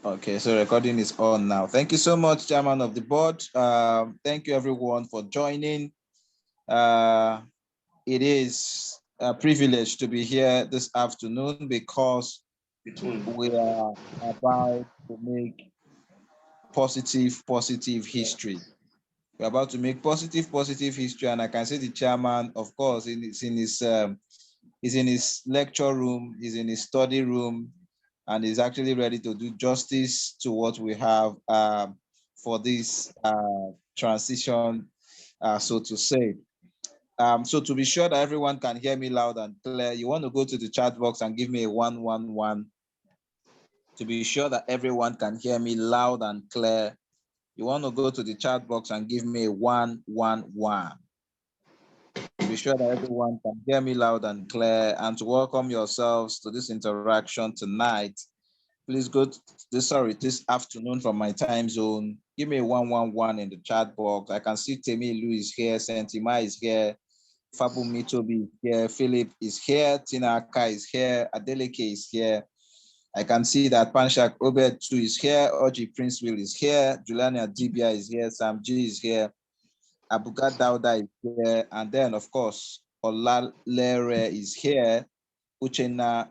Okay, so recording is on now. Thank you so much, Chairman of the Board. Thank you everyone for joining. It is a privilege to be here this afternoon because we are about to make positive history. We're about to make positive history, and I can see the chairman, of course, is in his lecture room, he's in his study room, and is actually ready to do justice to what we have for this transition, so to say. So to be sure that everyone can hear me loud and clear, you want to go to the chat box and give me a 111 to be sure that everyone can hear me loud and clear. You want to go to the chat box and give me a 111 to be sure that everyone can hear me loud and clear, and to welcome yourselves to this interaction tonight. Please go to this afternoon from my time zone. Give me a 111 in the chat box. I can see Temi Lu is here, Sentima is here, Fabumi Tobi is here, Philip is here, Tina Aka is here, Adeleke is here. I can see that Panshak Obed too is here, Oji Princeville is here, Juliana Dibia is here, Sam G is here, Abuka Dauda is here, and then of course, Olalere is here, Uchena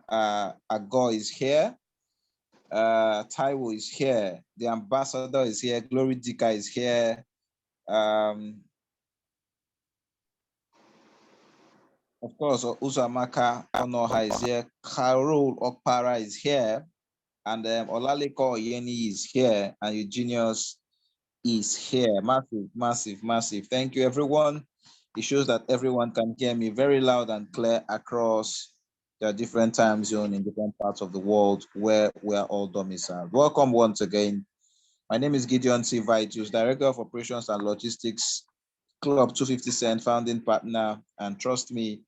Ago is here, Taiwo is here, the ambassador is here, Glory Dika is here, of course, Uzamaka Onoha is here, Carol Okpara is here, and Olaleko Yeni is here, and Eugenius is here. Massive. Thank you, everyone. It shows that everyone can hear me very loud and clear across the different time zones in different parts of the world where we are all domiciled. Welcome once again. My name is Gideon C. Vitus, Director of Operations and Logistics, Club 250 Cent, founding partner, and trust me,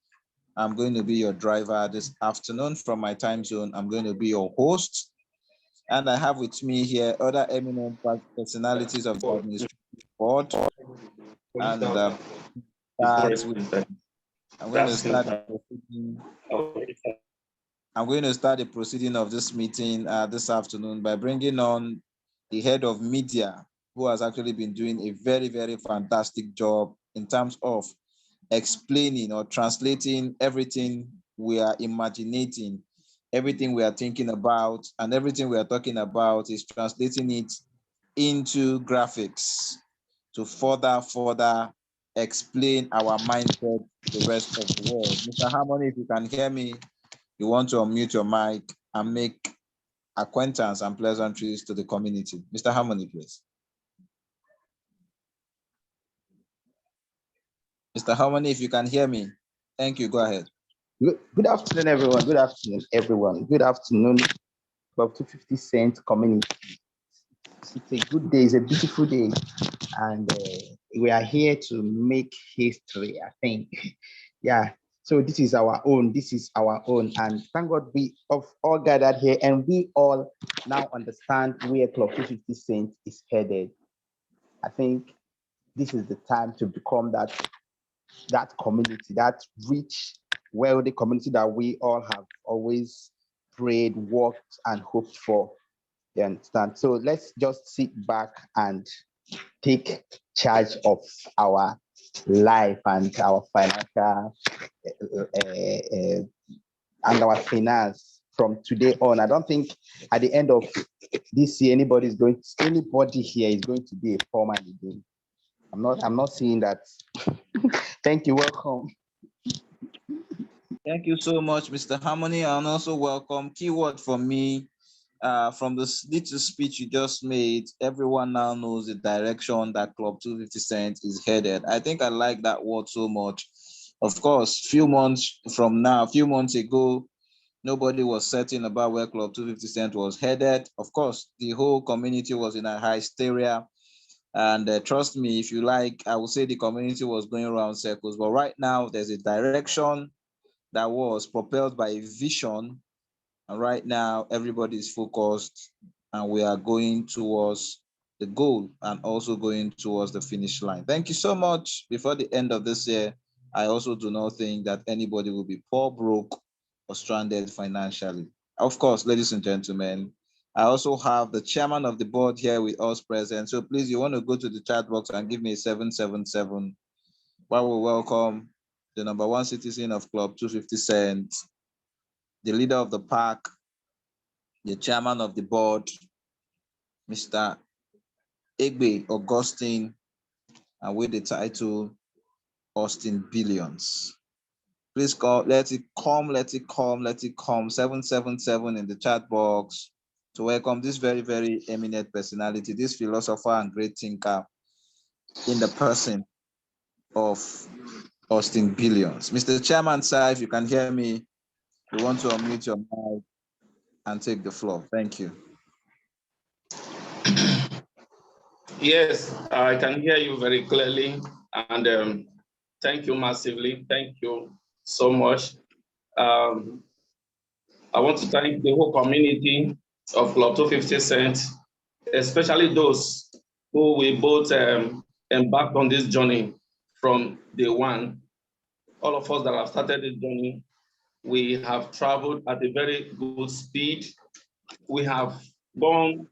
I'm going to be your driver this afternoon from my time zone. I'm going to be your host. And I have with me here other eminent personalities of the administration board. And I'm going to start the proceeding of this meeting this afternoon by bringing on the head of media, who has actually been doing a very, very fantastic job in terms of explaining or translating everything we are imagining, everything we are thinking about, and everything we are talking about is translating it into graphics to further explain our mindset to the rest of the world. Mr. Harmony, if you can hear me, you want to unmute your mic and make acquaintance and pleasantries to the community. Mr. Harmony, please. Mr. Harmony, if you can hear me, thank you. Go ahead. Good afternoon, everyone. Good afternoon, everyone. Good afternoon, Club 250 Cent community. It's a good day. It's a beautiful day, and we are here to make history, I think. Yeah. So this is our own. And thank God we have all gathered here, and we all now understand where Club 250 Cent is headed. I think this is the time to become that community, that rich, wealthy community that we all have always prayed, worked, and hoped for. You understand? So let's just sit back and take charge of our life and our financial and our finance from today on. I don't think at the end of this year anybody here is going to be a foreman again. I'm not seeing that. Thank you. Welcome. Thank you so much, Mr. Harmony, and also welcome. Keyword for me, from the little speech you just made, everyone now knows the direction that Club 250 Cent is headed. I think I like that word so much. Of course, few months ago, nobody was certain about where Club 250 Cent was headed. Of course, the whole community was in a hysteria. And trust me, if you like, I would say the community was going around circles. But right now, there's a direction that was propelled by a vision. And right now, everybody is focused and we are going towards the goal and also going towards the finish line. Thank you so much. Before the end of this year, I also do not think that anybody will be poor, broke, or stranded financially. Of course, ladies and gentlemen, I also have the chairman of the board here with us present. So please, you want to go to the chat box and give me a 777 while we welcome the #1 citizen of Club 250 Cent, the leader of the pack, the chairman of the board, Mr. Egbe Augustine, and with the title Austin Billions. Please call, let it come, let it come, let it come. 777 in the chat box to welcome this very, very eminent personality, this philosopher and great thinker in the person of Austin Billions. Mr. Chairman, sir, if you can hear me, we want to unmute your mic and take the floor. Thank you. Yes, I can hear you very clearly, and thank you massively. Thank you so much. I want to thank the whole community of Club 250 Cent, especially those who we both embarked on this journey from day one. All of us that have started this journey, we have traveled at a very good speed. We have gone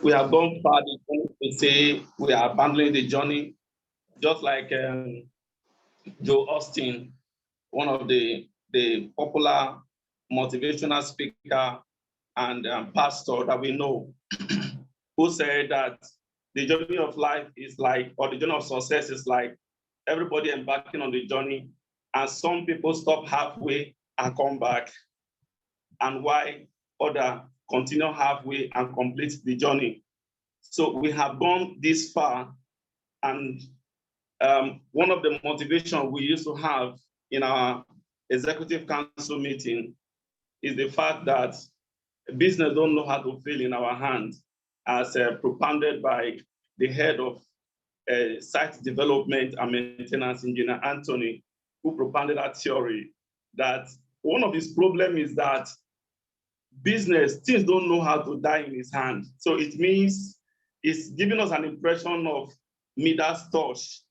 far to say we are abandoning the journey, just like Joe Austin, one of the popular motivational speaker and pastor that we know, who said that the journey of life is like, or the journey of success is like everybody embarking on the journey, and some people stop halfway and come back, and why others continue halfway and complete the journey. So we have gone this far, and one of the motivations we used to have in our executive council meeting is the fact that business don't know how to fail in our hands, as propounded by the head of site development and maintenance, Engineer Anthony, who propounded that theory, that one of his problems is that business, things don't know how to die in his hand. So it means it's giving us an impression of Midas touch.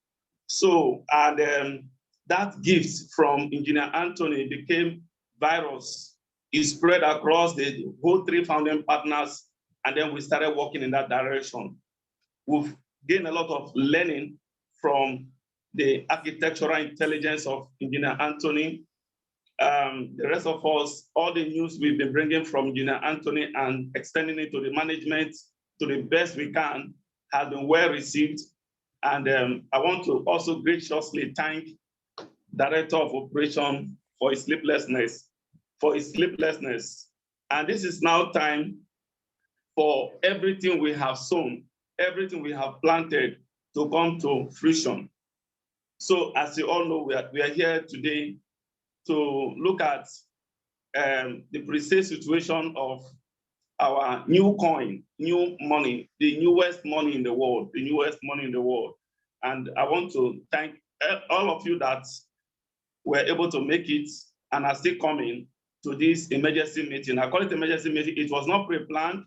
So, and that gift from Engineer Anthony became virus. It spread across the whole 3 founding partners, and then we started working in that direction. We've gained a lot of learning from the architectural intelligence of Engineer Anthony. The rest of us, all the news we've been bringing from Engineer Anthony and extending it to the management to the best we can has been well received. And I want to also graciously thank Director of Operation for his sleeplessness, And this is now time for everything we have sown, everything we have planted to come to fruition. So as you all know, we are here today to look at the precise situation of our new coin, new money, the newest money in the world, And I want to thank all of you that were able to make it and are still coming to this emergency meeting. I call it emergency meeting. It was not pre-planned,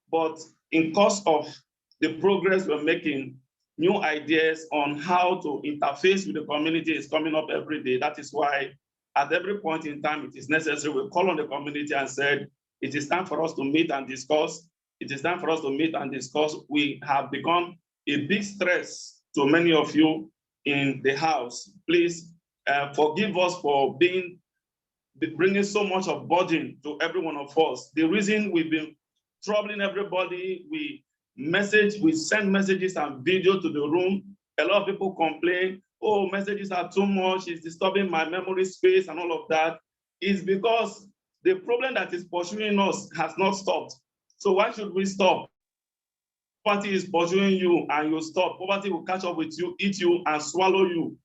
but in course of the progress we're making, new ideas on how to interface with the community is coming up every day. That is why at every point in time, it is necessary we call on the community and said, it is time for us to meet and discuss. It is time for us to meet and discuss. We have become a big stress to many of you in the house. Please forgive us for bringing so much of burden to every one of us. The reason we've been troubling everybody, we send messages and video to the room. A lot of people complain, oh, messages are too much, it's disturbing my memory space and all of that. Is because the problem that is pursuing us has not stopped. So why should we stop? Poverty is pursuing you and you stop. Poverty will catch up with you, eat you, and swallow you.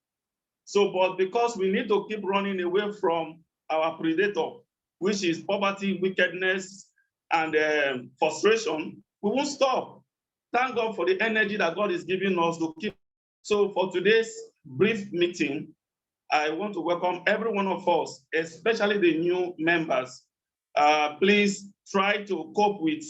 So, but because we need to keep running away from our predator, which is poverty, wickedness, and frustration, we won't stop. Thank God for the energy that God is giving us to keep. So for today's brief meeting, I want to welcome every one of us, especially the new members. Please try to cope with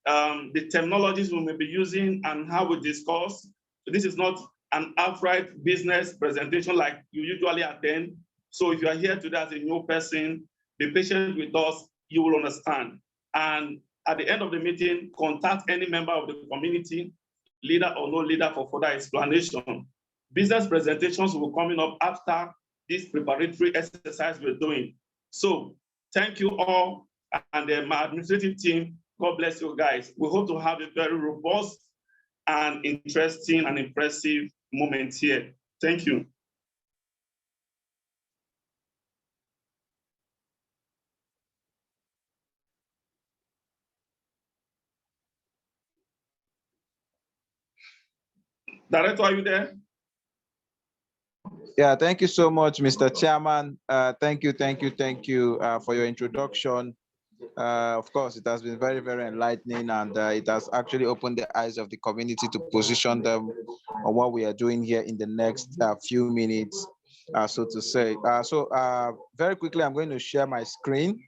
the terminologies we may be using and how we discuss. So this is not an outright business presentation like you usually attend. So if you are here today as a new person, be patient with us, you will understand. And at the end of the meeting, contact any member of the community, leader or no leader, for further explanation. Business presentations will be coming up after this preparatory exercise we're doing. So thank you all, and my administrative team, God bless you guys. We hope to have a very robust and interesting and impressive moment here. Thank you. Director, are you there? Yeah, thank you so much, Mr. Chairman. Thank you for your introduction. Of course, it has been very, very enlightening, and it has actually opened the eyes of the community to position them on what we are doing here in the next few minutes, so to say. Very quickly, I'm going to share my screen.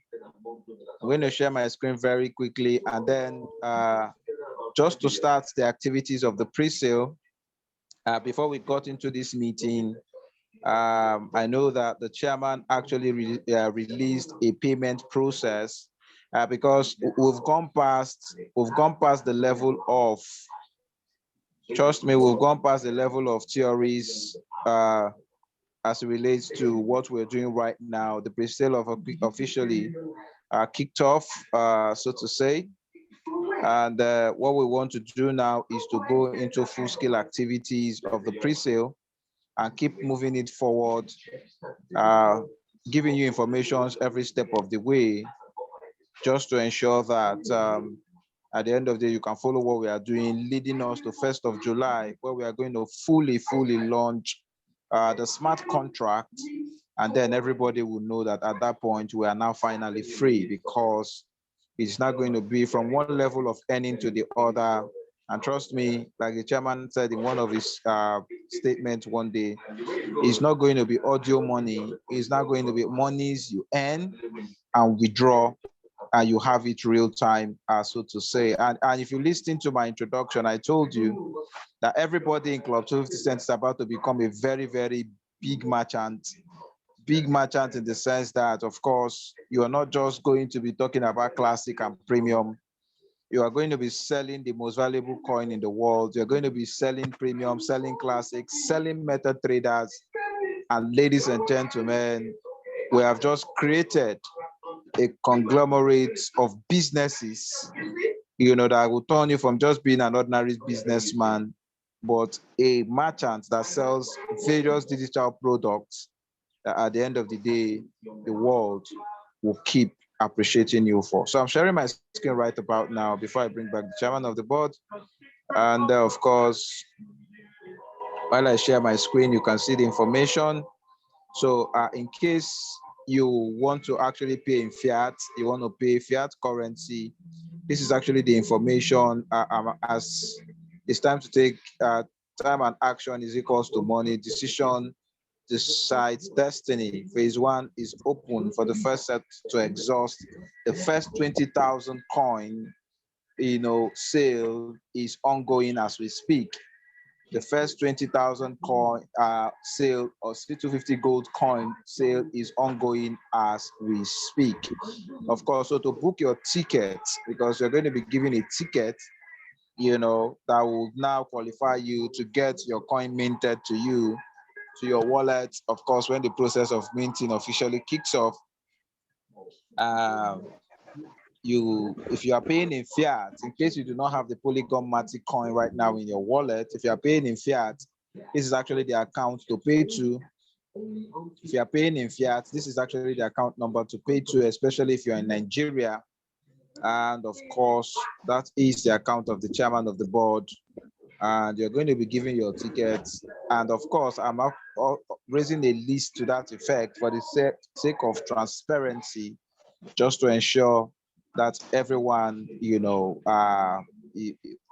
I'm going to share my screen very quickly, and then just to start the activities of the pre-sale, before we got into this meeting, I know that the chairman actually released a payment process because we've gone past the level of, trust me, we've gone past the level of theories as it relates to what we're doing right now. The pre-sale of officially kicked off, so to say. And what we want to do now is to go into full-scale activities of the pre-sale and keep moving it forward, giving you information every step of the way, just to ensure that at the end of the day, you can follow what we are doing, leading us to 1st of July, where we are going to fully launch the smart contract. And then everybody will know that at that point, we are now finally free, because it's not going to be from one level of earning to the other. And trust me, like the chairman said in one of his statements one day, it's not going to be audio money. It's not going to be monies you earn and withdraw, and you have it real time, so to say. And if you listen to my introduction, I told you that everybody in Club 250 is about to become a very, very big merchant. Big merchant in the sense that, of course, you are not just going to be talking about classic and premium. You are going to be selling the most valuable coin in the world. You're going to be selling premium, selling classics, selling method traders. And ladies and gentlemen, we have just created a conglomerate of businesses, that will turn you from just being an ordinary businessman, but a merchant that sells various digital products that at the end of the day, the world will keep appreciating you for. So I'm sharing my screen right about now before I bring back the chairman of the board. And of course, while I share my screen, you can see the information. So in case you want to actually pay in fiat, you want to pay fiat currency, this is actually the information. As it's time to take time and action is equals to money. Decision decides destiny. Phase 1 is open for the first set to exhaust. The first 20,000 coin, sale is ongoing as we speak. The first 20,000 coin sale or C250 gold coin sale is ongoing as we speak. Of course, so to book your ticket, because you're going to be given a ticket, that will now qualify you to get your coin minted to you, to your wallet. Of course, when the process of minting officially kicks off, if you are paying in fiat, in case you do not have the Polygon Matic coin right now in your wallet, if you are paying in fiat, this is actually the account to pay to. If you are paying in fiat, this is actually the account number to pay to, especially if you're in Nigeria. And of course, that is the account of the chairman of the board. And you're going to be giving your tickets. And of course, I'm raising a list to that effect for the sake of transparency, just to ensure that everyone,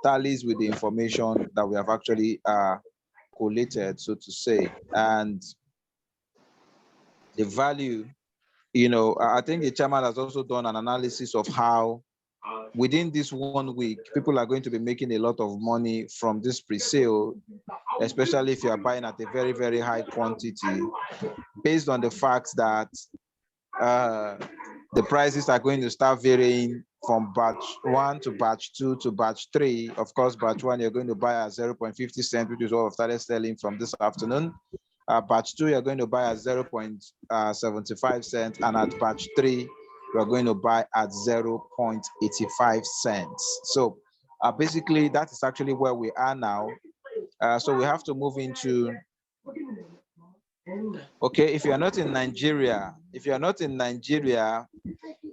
tallies with the information that we have actually collated, so to say. And the value, I think the chairman has also done an analysis of how within this 1 week, people are going to be making a lot of money from this pre-sale, especially if you are buying at a very, very high quantity, based on the fact that the prices are going to start varying from batch 1 to batch 2 to batch 3. Of course, batch 1 you're going to buy at 0.50 cents, which is what I've started selling from this afternoon. Batch 2 you're going to buy at 0.75 cents, and at batch 3 you're going to buy at 0.85 cents. So basically that is actually where we are now. So we have to move into, okay, if you're not in Nigeria,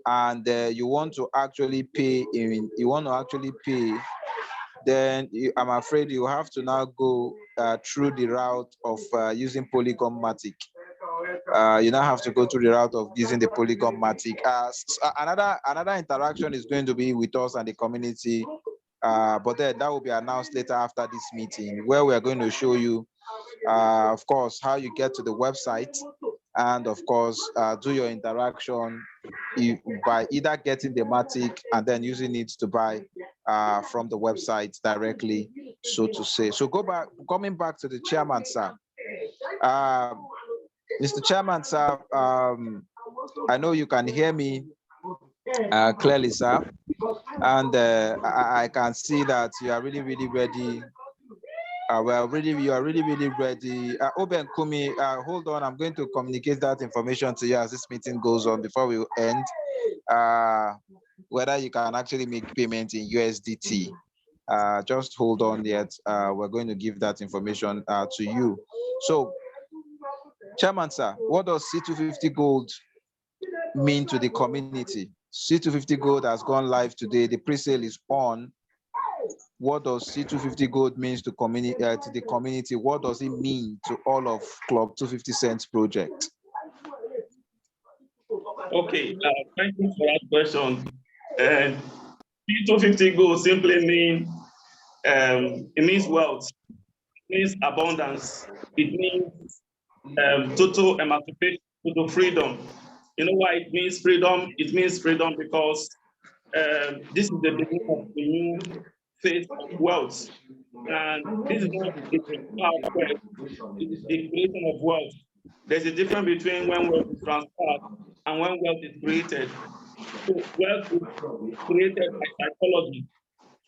and you want to actually pay then I'm afraid you have to now go through the route of using Polygon Matic. You now have to go through the route of using the Polygon Matic. Another interaction is going to be with us and the community, but then that will be announced later after this meeting, where we are going to show you, of course, how you get to the website, and of course, do your interaction by either getting the Matic and then using it to buy from the website directly, so to say. So coming back to the chairman, sir. Mr. Chairman, sir, I know you can hear me clearly, sir, and I can see that you are really, really ready. You are really, really ready. Oben Kumi, hold on. I'm going to communicate that information to you as this meeting goes on before we end. Whether you can actually make payment in USDT. Just hold on yet. We're going to give that information to you. So, Chairman, sir, what does C250 Gold mean to the community? C250 Gold has gone live today. The pre-sale is on. What does C250 Gold means to the community? What does it mean to all of Club 250 Cents project? Okay, thank you for that question. C250 Gold simply means it means wealth, it means abundance, it means total emancipation, total freedom. You know why it means freedom? It means freedom because this is the beginning of the new phase of wealth. And this is not the power of wealth, it is the creation of wealth. There's a difference between when wealth is transferred and when wealth is created. So wealth is created by psychology.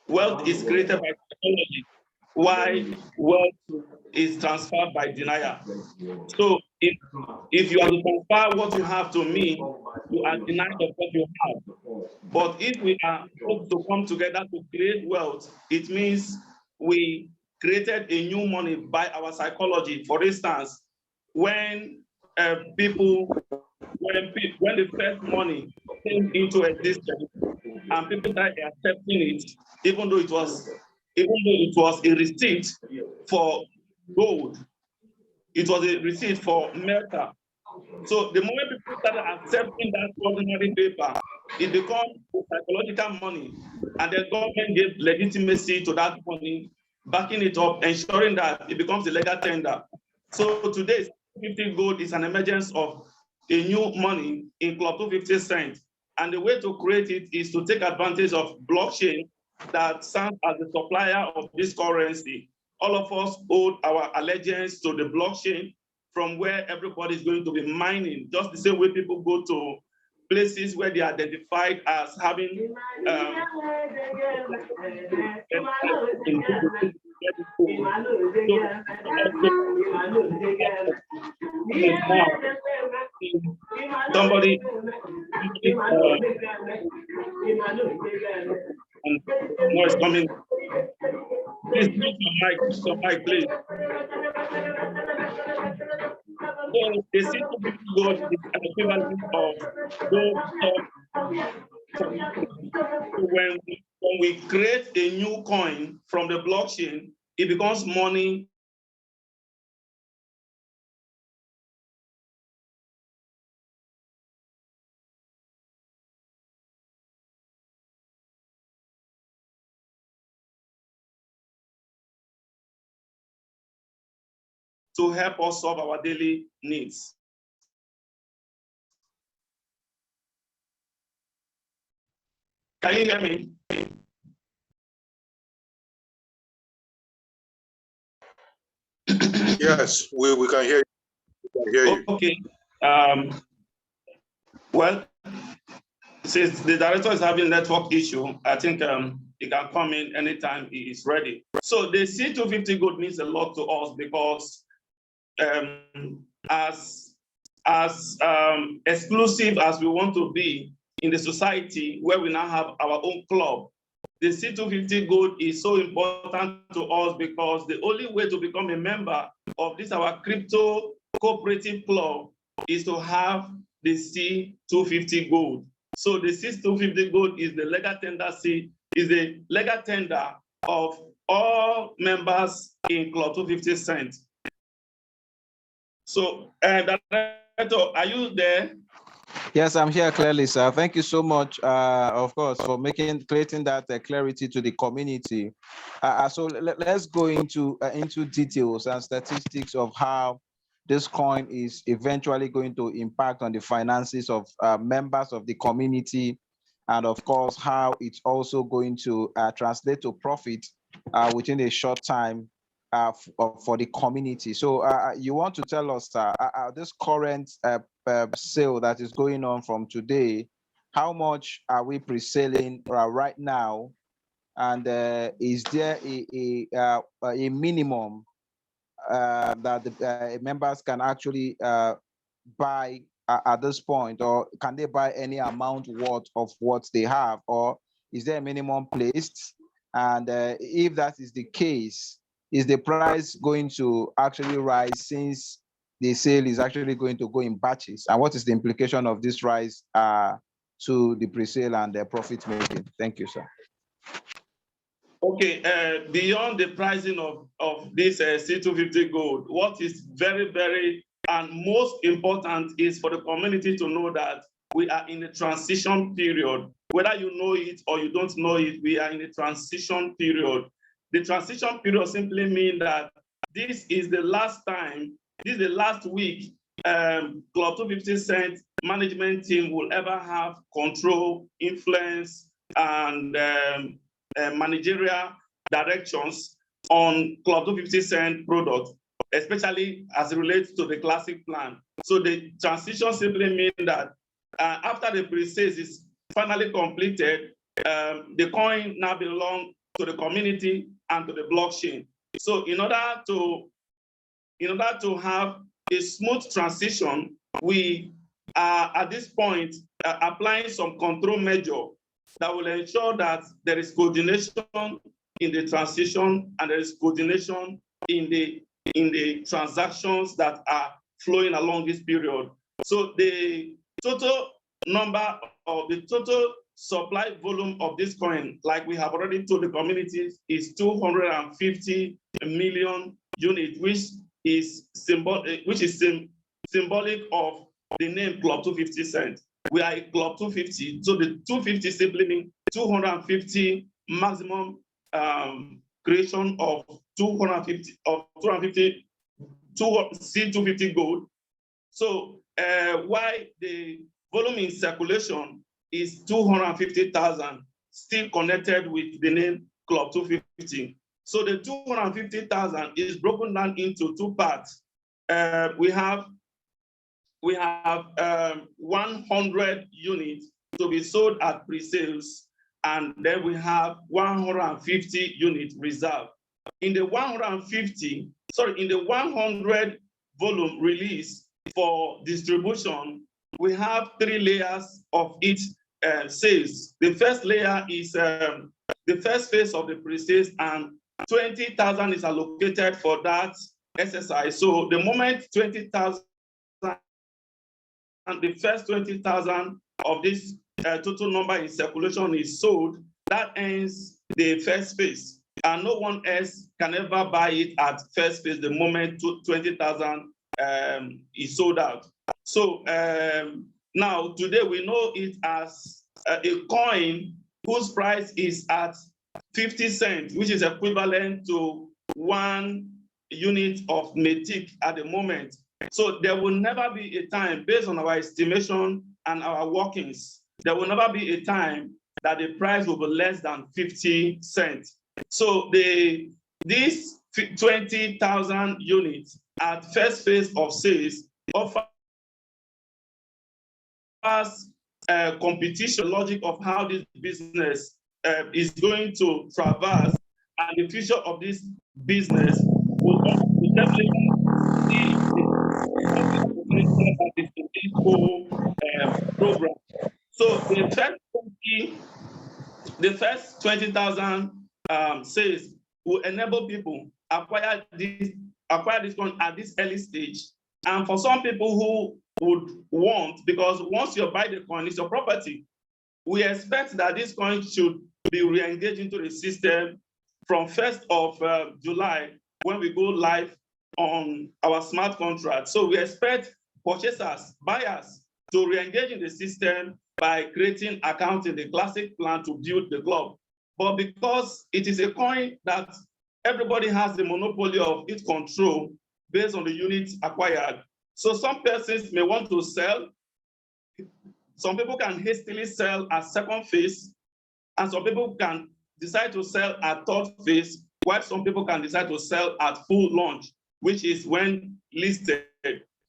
Wealth is created by psychology. Why wealth is transferred by denial. So if you are to transfer what you have to me, you are denied of what you have. But if we are able to come together to create wealth, it means we created a new money by our psychology. For instance, when when the first money came into existence and people started accepting it, even though it was a receipt for gold, it was a receipt for metal. So the moment people started accepting that ordinary paper, it becomes psychological money, and the government gave legitimacy to that money, backing it up, ensuring that it becomes a legal tender. So today, 50 Gold is an emergence of a new money in Club 250 Cents. And the way to create it is to take advantage of blockchain that serves as the supplier of this currency. All of us owe our allegiance to the blockchain, from where everybody is going to be mining, just the same way people go to places where they are identified as having somebody noise coming. Please mute your mic, please. So the C250 Gold is an equivalent of gold stock. When we create a new coin from the blockchain, it becomes money to help us solve our daily needs. Can you hear me? Yes, we can hear you. We can hear you. Okay. Well, Since the director is having network issue, I think he can come in anytime he is ready. So the C250 gold means a lot to us because as exclusive as we want to be in the society where we now have our own club, the C250 gold is so important to us because the only way to become a member of this our crypto cooperative club is to have the C250 gold. So the C250 gold is the legal tender of all members in Club 250 Cent. So, Director, are you there? Yes, I'm here clearly, sir. Thank you so much, of course, for creating that clarity to the community. So let's go into details and statistics of how this coin is eventually going to impact on the finances of members of the community, and of course, how it's also going to translate to profit within a short time for the community. So you want to tell us this current sale that is going on from today, how much are we pre-selling right now? And is there a minimum that the members can actually buy at this point, or can they buy any amount worth of what they have, or is there a minimum placed? And if that is the case, is the price going to actually rise since the sale is actually going to go in batches? And what is the implication of this rise to the pre-sale and the profit making? Thank you, sir. Okay, beyond the pricing of this C250 gold, what is very, very and most important is for the community to know that we are in a transition period. Whether you know it or you don't know it, we are in a transition period. The transition period simply means that this is the last time, this is the last week Club 250 Cent management team will ever have control, influence, and managerial directions on Club 250 Cent product, especially as it relates to the classic plan. So the transition simply means that after the pre-sales is finally completed, the coin now belongs to the community and to the blockchain. So in order to have a smooth transition, we are at this point applying some control measure that will ensure that there is coordination in the transition and there is coordination in the transactions that are flowing along this period. So the total number of the total supply volume of this coin, like we have already told the communities, is 250 million units, which is symbolic of the name Club 250 Cent. We are a Club 250, so the 250 simply means 250 maximum creation of 250 C250 gold. So why the volume in circulation is 250,000, still connected with the name Club 250. So the 250,000 is broken down into two parts. We have 100 units to be sold at pre-sales, and then we have 150 units reserved. In the 100 volume release for distribution, we have 3 layers of each sales. The first layer is the first phase of the pre-sales, and 20,000 is allocated for that exercise. So the moment 20,000 and the first 20,000 of this total number in circulation is sold, that ends the first phase. And no one else can ever buy it at first phase the moment 20,000 is sold out. So now today we know it as a coin whose price is at 50 cents, which is equivalent to 1 unit of metic at the moment. So there will never be a time, based on our estimation and our workings, there will never be a time that the price will be less than 50 cents. So this 20,000 units at first phase of sales offers competition logic of how this business is going to traverse, and the future of this business will definitely see this whole program. So the first 20,000 sales will enable people acquire this coin at this early stage. And for some people who would want, because once you buy the coin, it's your property, we expect that this coin should be re-engaged into the system from 1st of July, when we go live on our smart contract. So we expect purchasers, buyers to re-engage in the system by creating accounts in the classic plan to build the club. But because it is a coin that everybody has the monopoly of its control based on the units acquired, so some persons may want to sell. Some people can hastily sell at second phase, and some people can decide to sell at third phase, while some people can decide to sell at full launch, which is when listed.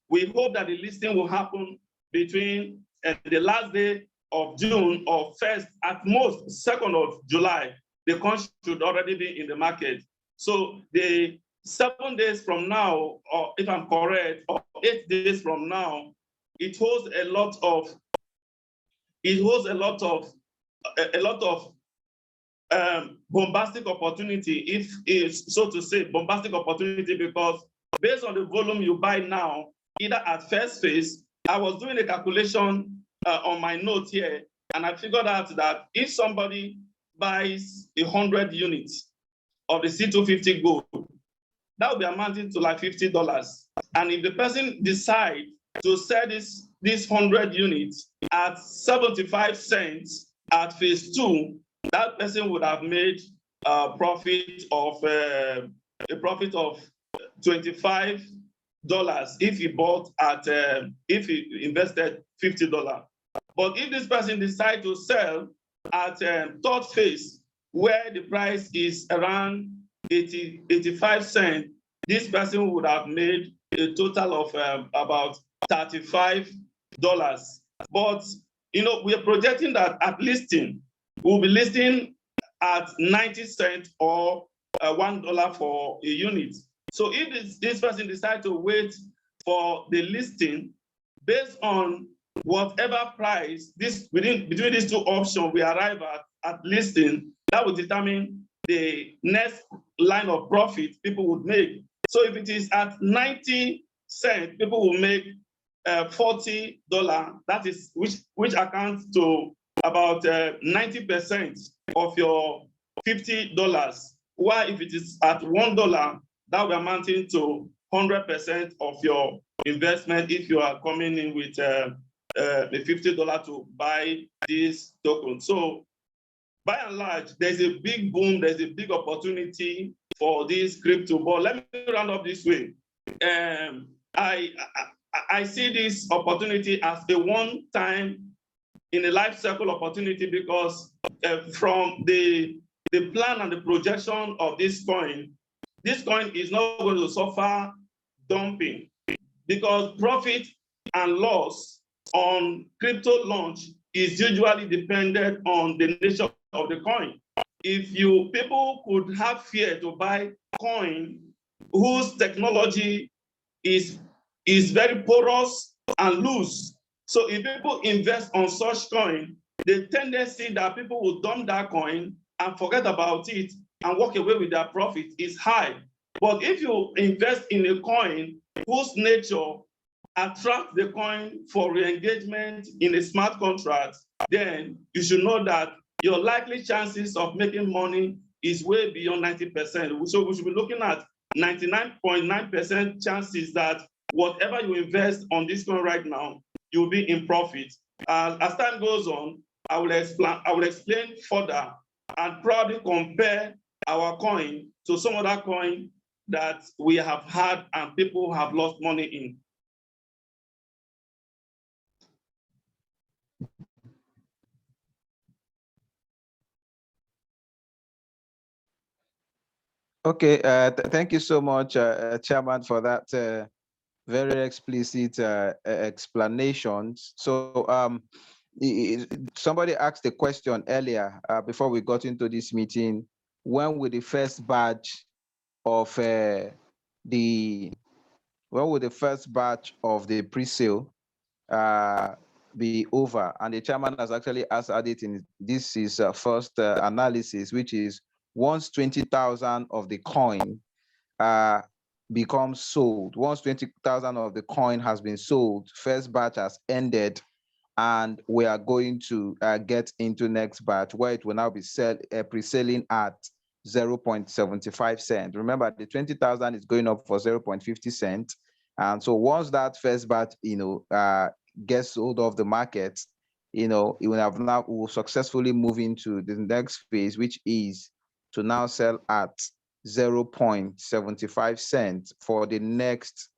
We hope that the listing will happen between the last day of June or first, at most 2nd of July. The coin should already be in the market. So the 7 days from now, or if I'm correct, or 8 days from now, it holds a lot of bombastic opportunity, if it's so to say, bombastic opportunity, because based on the volume you buy now, either at first phase, I was doing a calculation on my note here, and I figured out that if somebody buys 100 units of the C250 gold, that would be amounting to like $50. And if the person decides to sell this 100 units at 75 cents at phase 2, that person would have made a profit of $25 if he bought at if he invested $50. But if this person decides to sell at third phase, where the price is around 85 cents, this person would have made a total of about $35. But we are projecting that at listing, we'll be listing at 90 cents or $1 for a unit. So if this person decides to wait for the listing, based on whatever price between these two options we arrive at listing, that will determine the next line of profit people would make. So if it is at 90 cents, people will make $40. That is which accounts to about 90% of your $50. While if it is at $1, that will amounting to 100% of your investment if you are coming in with the $50 to buy this token. So by and large, there's a big boom, there's a big opportunity for this crypto. But let me round up this way. I see this opportunity as a one-time in a life cycle opportunity, because from the plan and the projection of this coin is not going to suffer dumping, because profit and loss on crypto launch is usually dependent on the nature of the coin. If people could have fear to buy coin whose technology is very porous and loose. So if people invest on such coin, the tendency that people will dump that coin and forget about it and walk away with their profit is high. But if you invest in a coin whose nature attracts the coin for re-engagement in a smart contract, then you should know that your likely chances of making money is way beyond 90%. So we should be looking at 99.9% chances that whatever you invest on this coin right now, you'll be in profit. As time goes on, I will explain further and probably compare our coin to some other coin that we have had and people have lost money in. Okay, thank you so much, Chairman, for that very explicit explanations. So somebody asked a question earlier before we got into this meeting. When will the first batch of the pre-sale be over? And the chairman has actually added it in this is first analysis, which is once 20,000 of the coin becomes sold, once 20,000 of the coin has been sold, first batch has ended, and we are going to get into next batch where it will now be pre-selling at 0.75 cents. Remember, the 20,000 is going up for 0.50 cents. And so once that first batch, gets sold off the market, it will successfully move into the next phase, which is to now sell at 0.75 cents for the next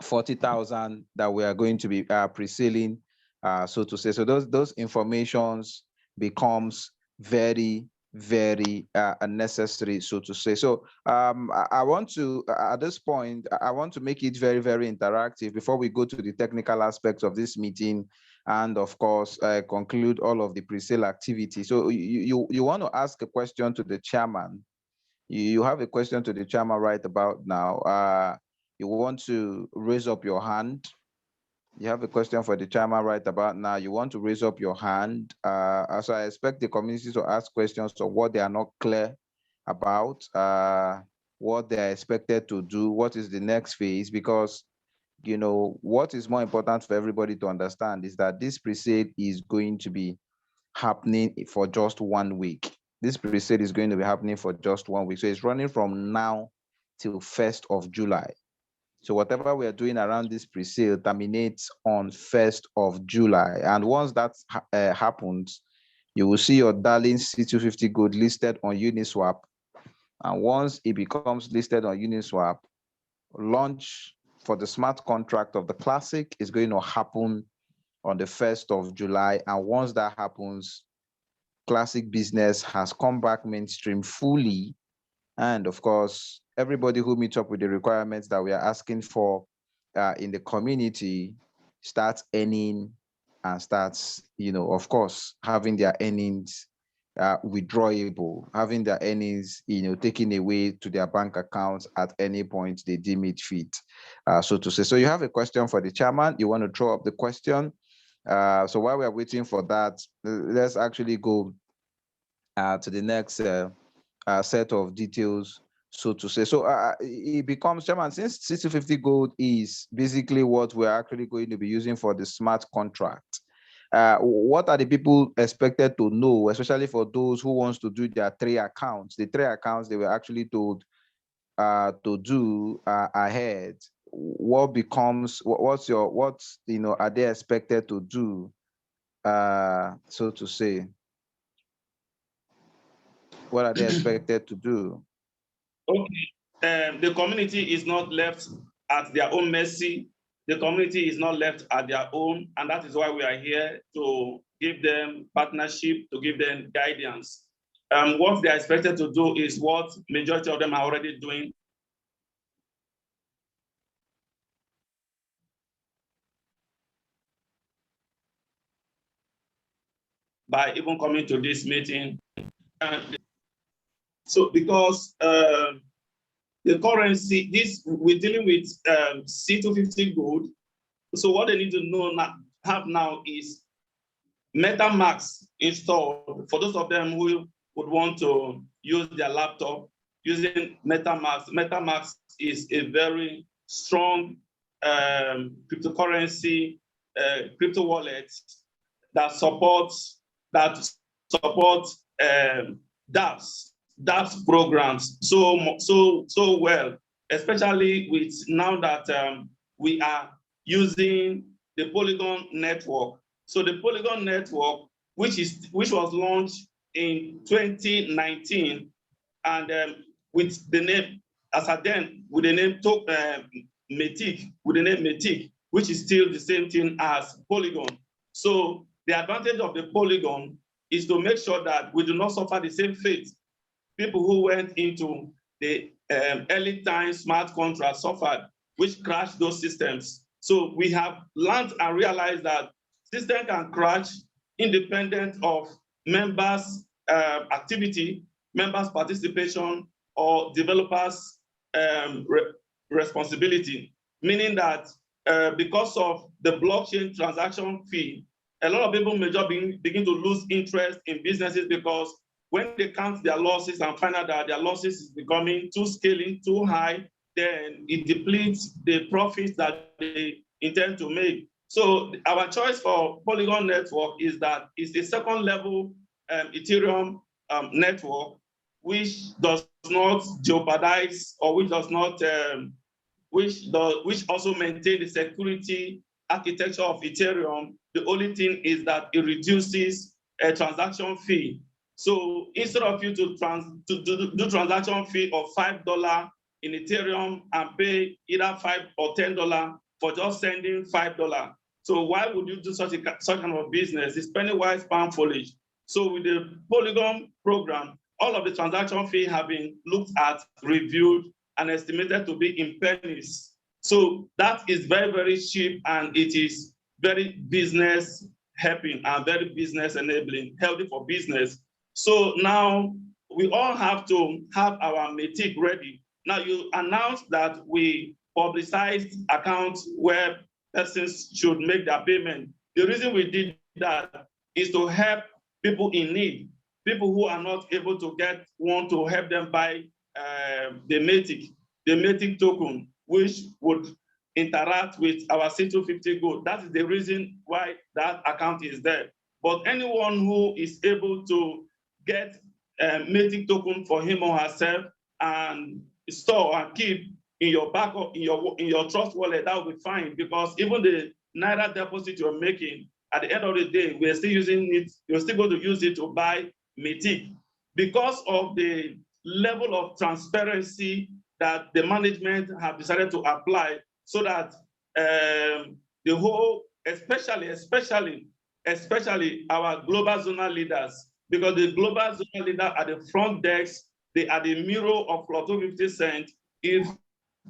40,000 that we are going to be pre-selling, so to say. So those informations becomes very, very necessary, so to say. So I want to, at this point, I want to make it very, very interactive before we go to the technical aspects of this meeting, and of course, conclude all of the pre-sale activity. So you want to ask a question to the chairman. You have a question to the chairman right about now. You want to raise up your hand. You have a question for the chairman right about now. You want to raise up your hand. So I expect the community to ask questions of what they are not clear about, what they are expected to do, what is the next phase, because what is more important for everybody to understand is that this pre-sale is going to be happening for just 1 week. This pre-sale is going to be happening for just 1 week. So it's running from now till 1st of July. So whatever we are doing around this pre-sale terminates on 1st of July. And once that happens, you will see your darling C250 Gold listed on Uniswap. And once it becomes listed on Uniswap, launch for the smart contract of the Classic is going to happen on the 1st of July. And once that happens, Classic business has come back mainstream fully. And of course, everybody who meets up with the requirements that we are asking for in the community starts earning and starts, of course, having their earnings withdrawable, having their earnings, taken away to their bank accounts at any point they deem it fit, so to say. So you have a question for the chairman. You want to throw up the question. So while we are waiting for that, let's actually go to the next set of details, so to say. So it becomes, chairman, since C250 Gold is basically what we're actually going to be using for the smart contract, what are the people expected to know, especially for those who wants to do their 3 accounts? The 3 accounts they were actually told to do ahead. What becomes, what are they expected to do, so to say? What are they expected to do? Okay, the community is not left at their own mercy. The community is not left at their own, and that is why we are here to give them partnership, to give them guidance. What they are expected to do is what majority of them are already doing. By even coming to this meeting. So because the currency, we're dealing with C250 Gold. So what they need to have now is MetaMask installed. For those of them who would want to use their laptop using MetaMask, MetaMask is a very strong cryptocurrency, crypto wallet that supports dApps programs so well, especially with now that we are using the Polygon network. So the Polygon network, which was launched in 2019, and with the name with the name Matic, which is still the same thing as Polygon. So the advantage of the Polygon is to make sure that we do not suffer the same fate people who went into the early time smart contract suffered, which crashed those systems. So we have learned and realized that system can crash independent of members' activity, members' participation, or developers' responsibility, meaning that because of the blockchain transaction fee, a lot of people may just begin to lose interest in businesses because when they count their losses and find out that their losses is becoming too scaling, too high, then it depletes the profits that they intend to make. So our choice for Polygon network is that it's a second level Ethereum network, which does not jeopardize or which does not which also maintain the security architecture of Ethereum. The only thing is that it reduces a transaction fee. So instead of you to do transaction fee of $5 in Ethereum and pay either $5 or $10 for just sending $5. So why would you do such kind of business? It's penny wise, pound foolish. So with the Polygon program, all of the transaction fee have been looked at, reviewed, and estimated to be in pennies. So that is very, very cheap, and it is very business helping and very business enabling, healthy for business. So now we all have to have our Matic ready. Now you announced that we publicized accounts where persons should make their payment. The reason we did that is to help people in need, people who are not able to get one, to help them buy the Matic token, which would interact with our C250GOLD. That is the reason why that account is there. But anyone who is able to get a Matic token for him or herself and store and keep in your backup, in your trust wallet, that will be fine, because even the Naira deposit you're making, at the end of the day, we're still using it, you're still going to use it to buy Matic. Because of the level of transparency that the management have decided to apply, so that the whole, especially our global zonal leaders, because the global zonal leaders are the front desk, they are the mirror of CLUB250. If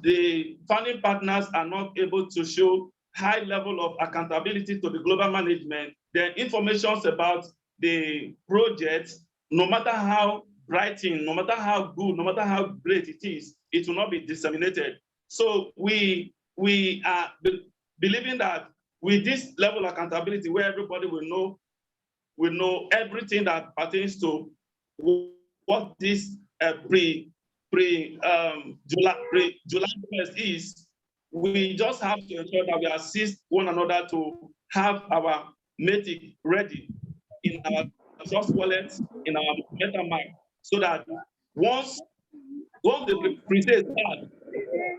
the funding partners are not able to show high level of accountability to the global management, then information about the project, no matter how writing, no matter how good, no matter how great it is, it will not be disseminated. So we are believing that with this level of accountability, where everybody will know everything that pertains to what this July 1st is, we just have to ensure that we assist one another to have our Matic ready in our Trust wallet, in our MetaMask, so that once the pre-sale starts,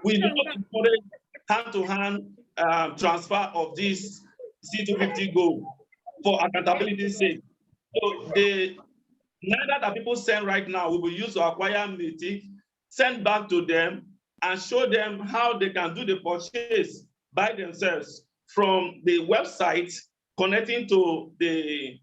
we do not encourage hand-to-hand transfer of this C250GOLD for accountability's sake. So the Naira that people send right now, we will use to acquire Matic, send back to them, and show them how they can do the purchase by themselves from the website, connecting to their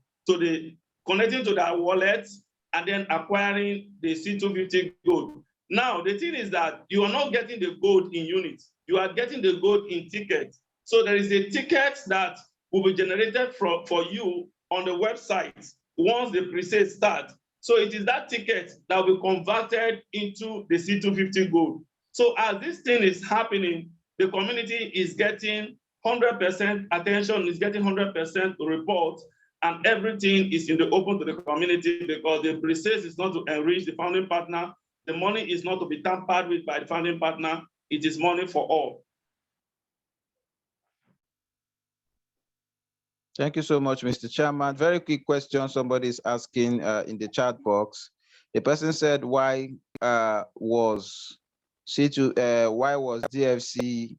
wallet, and then acquiring the C250GOLD. Now, the thing is that you are not getting the gold in units, you are getting the gold in tickets. So there is a ticket that will be generated for you on the website once the pre-sale starts. So it is that ticket that will be converted into the C250GOLD. So as this thing is happening, the community is getting 100% attention, is getting 100% report, and everything is in the open to the community, because the pre-sales is not to enrich the founding partner. The money is not to be tampered with by the founding partner. It is money for all. Thank you so much, Mr. Chairman. Very quick question somebody is asking in the chat box. The person said, why was DFC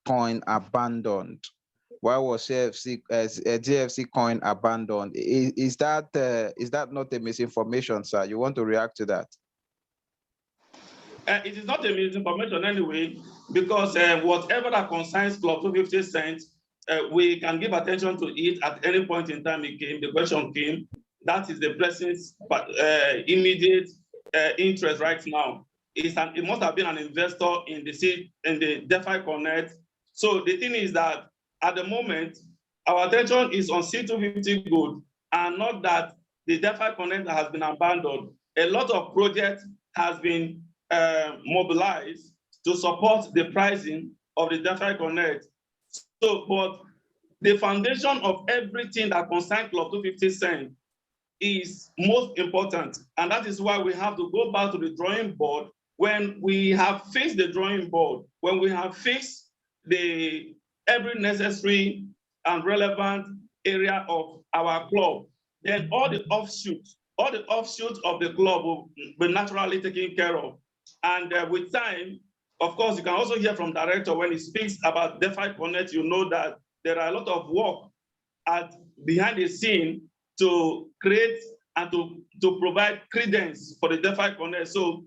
coin abandoned? Why was DFC coin abandoned? Is that not a misinformation, sir? You want to react to that? It is not a misinformation anyway, because whatever that concerns CLUB250, we can give attention to it at any point in time. The question came. That is the person's immediate interest right now. It must have been an investor in the DeFi Connect. So the thing is that at the moment, our attention is on C250 Gold, and not that the DeFi Connect has been abandoned. A lot of projects has been mobilized to support the pricing of the DeFi Connect. So, but the foundation of everything that concerns Club 250 Cent is most important. And that is why we have to go back to the drawing board. When we have fixed the drawing board, when we have fixed every necessary and relevant area of our club, then all the offshoots of the club will be naturally taken care of. And with time, of course, you can also hear from director when he speaks about DeFi Connect, you know that there are a lot of work behind the scene to create and to provide credence for the DeFi Connect. So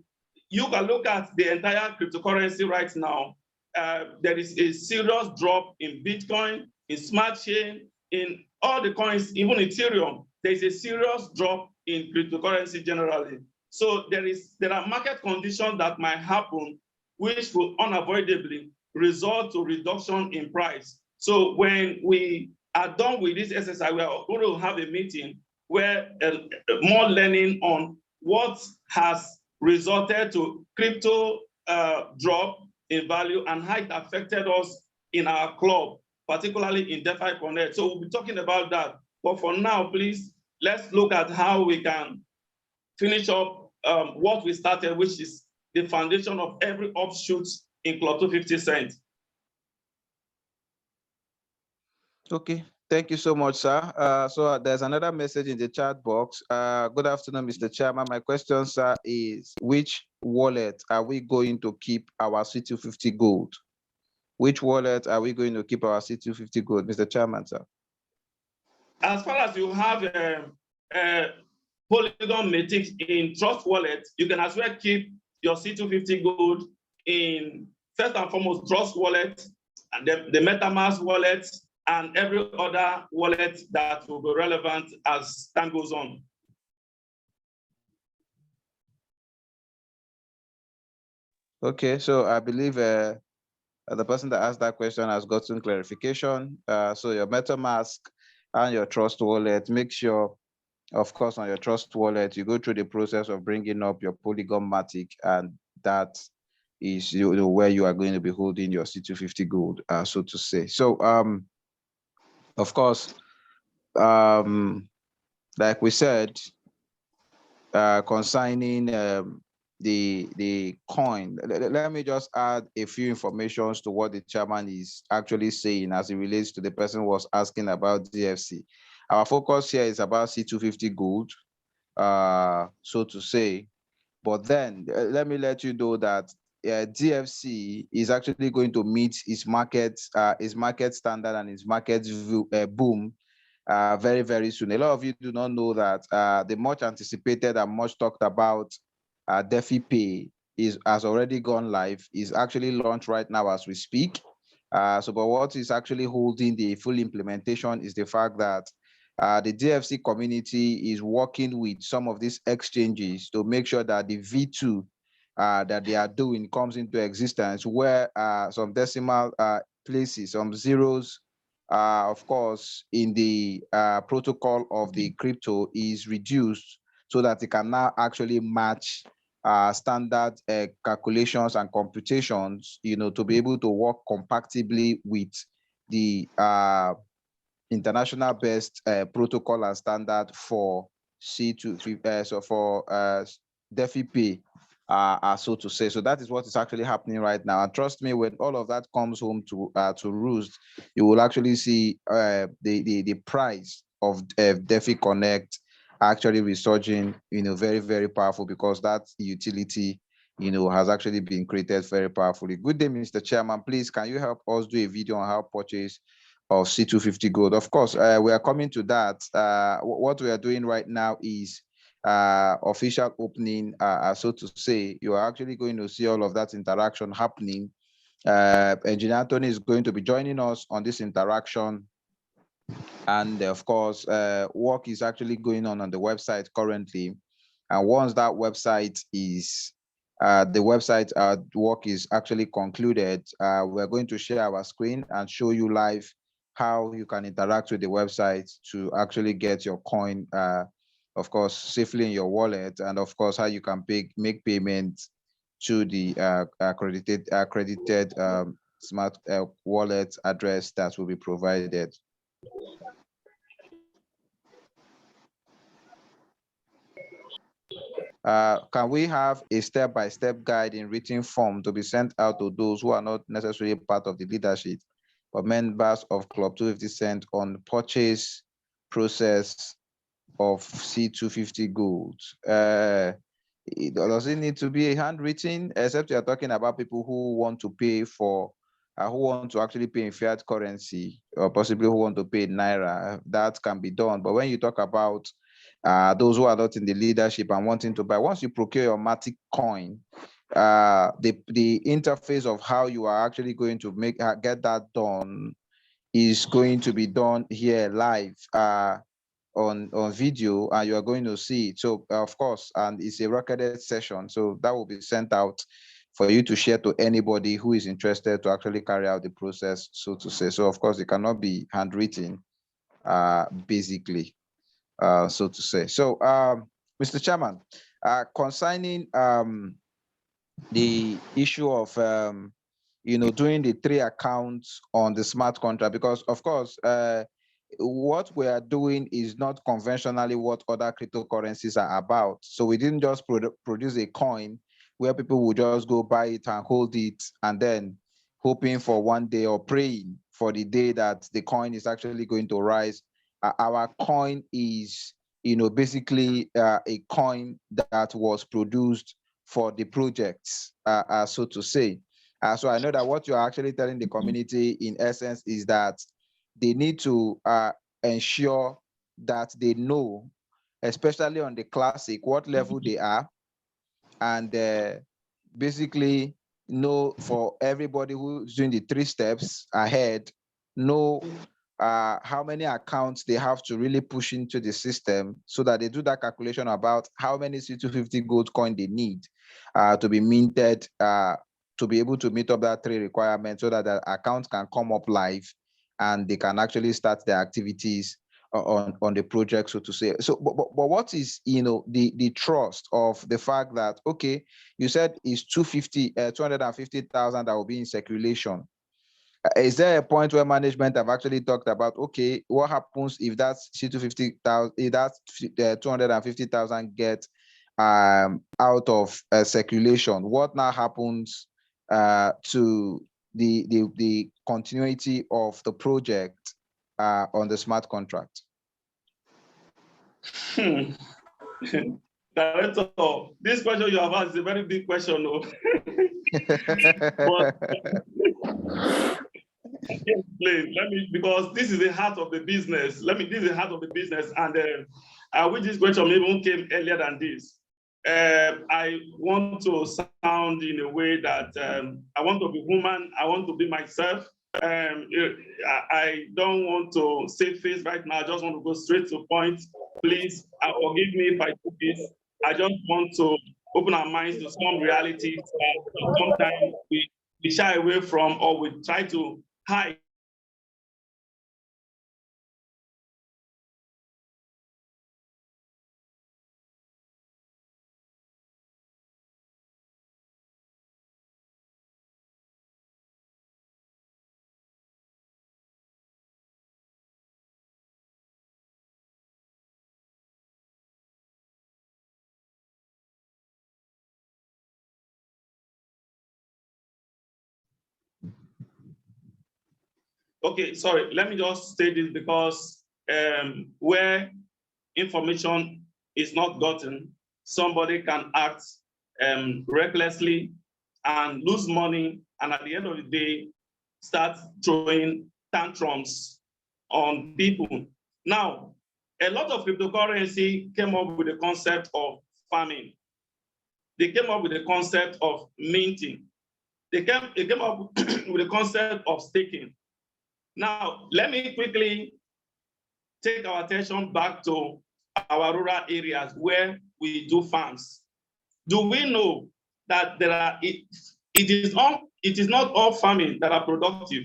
you can look at the entire cryptocurrency right now. There is a serious drop in Bitcoin, in Smart Chain, in all the coins, even Ethereum. There is a serious drop in cryptocurrency generally. So there are market conditions that might happen which will unavoidably result to reduction in price. So when we are done with this exercise, we are going to have a meeting where more learning on what has resulted to crypto drop in value and how it affected us in our club, particularly in DeFi Connect. So we'll be talking about that. But for now, please, let's look at how we can finish up what we started, which is the foundation of every offshoot in Club 250 Cent. Okay, thank you so much, sir. So there's another message in the chat box. Good afternoon, Mr. Chairman. My question, sir, is which wallet are we going to keep our C250 Gold? Which wallet are we going to keep our C250 Gold, Mr. Chairman, sir? As far as you have Polygon Matic in Trust Wallet, you can as well keep your C250 Gold in, first and foremost, Trust Wallet, and the MetaMask wallet, and every other wallet that will be relevant as time goes on. Okay, so I believe the person that asked that question has gotten clarification. So your MetaMask and your Trust Wallet, make sure, of course, on your Trust Wallet, you go through the process of bringing up your Polygon Matic, and that is where you are going to be holding your C250 Gold, so to say. So, of course, like we said, concerning the coin, let me just add a few informations to what the chairman is actually saying as it relates to the person who was asking about DFC. Our focus here is about C250 Gold, so to say. But then let me let you know that DFC is actually going to meet its market standard and its market boom very, very soon. A lot of you do not know that the much anticipated and much talked about DeFi Pay has already gone live, is actually launched right now as we speak. But what is actually holding the full implementation is the fact that the DFC community is working with some of these exchanges to make sure that the V2 that they are doing comes into existence, where some decimal places, some zeros, of course, in the protocol of the crypto is reduced so that it can now actually match standard calculations and computations, to be able to work compatibly with the international best protocol and standard for C250, so for DeFi Pay, so to say. So that is what is actually happening right now. And trust me, when all of that comes home to roost, you will actually see the price of DeFi Connect actually resurging, very, very powerful, because that utility, has actually been created very powerfully. Good day, Mr. Chairman. Please, can you help us do a video on how purchase of C250 Gold? Of course, we are coming to that. What we are doing right now is official opening, so to say. You are actually going to see all of that interaction happening. Engineer Anthony is going to be joining us on this interaction. And of course, work is actually going on the website currently. And once that website is, the website work is actually concluded, we're going to share our screen and show you live how you can interact with the website to actually get your coin, of course, safely in your wallet, and of course, how you can make payments to the accredited smart wallet address that will be provided. Can we have a step-by-step guide in written form to be sent out to those who are not necessarily part of the leadership, but members of Club 250 Cent on purchase process of C250 gold? Does it need to be a handwritten, except you're talking about people who want to pay for, who want to actually pay in fiat currency, or possibly who want to pay in Naira? That can be done. But when you talk about those who are not in the leadership and wanting to buy, once you procure your Matic coin, the interface of how you are actually going to get that done is going to be done here live on video, and you are going to see it. So of course, and it's a recorded session, so that will be sent out for you to share to anybody who is interested to actually carry out the process, so to say. So of course, it cannot be handwritten, basically, so to say. So Mr. Chairman, concerning the issue of doing the 3 accounts on the smart contract, because of course what we are doing is not conventionally what other cryptocurrencies are about. So we didn't just produce a coin where people will just go buy it and hold it and then hoping for one day or praying for the day that the coin is actually going to rise. Our coin is basically a coin that was produced for the projects, so to say. So I know that what you're actually telling the community in essence is that they need to ensure that they know, especially on the classic, what level they are, and basically know for everybody who's doing the 3 steps ahead, know how many accounts they have to really push into the system, so that they do that calculation about how many C250 gold coin they need to be minted, to be able to meet up that 3 requirements, so that the account can come up live and they can actually start their activities on the project, so to say. So, but what is the trust of the fact that, okay, you said it's 250,000 that will be in circulation? Is there a point where management have actually talked about, okay, what happens if that's C250,000, if that's 250,000 get out of circulation? What now happens to the continuity of the project on the smart contract? Director, this question you have asked is a very big question, though. But because this is the heart of the business. This is the heart of the business, and I wish this question even came earlier than this. I want to sound in a way that I want to be human. I want to be myself. I don't want to save face right now. I just want to go straight to the point. Please forgive me if I do this. I just want to open our minds to some realities that sometimes we shy away from, or we try to hide. Okay, sorry, let me just say this, because where information is not gotten, somebody can act recklessly and lose money, and at the end of the day, start throwing tantrums on people. Now, a lot of cryptocurrency came up with the concept of farming. They came up with the concept of minting. They came up with the concept of staking. Now, let me quickly take our attention back to our rural areas where we do farms. Do we know that it is not all farming that are productive?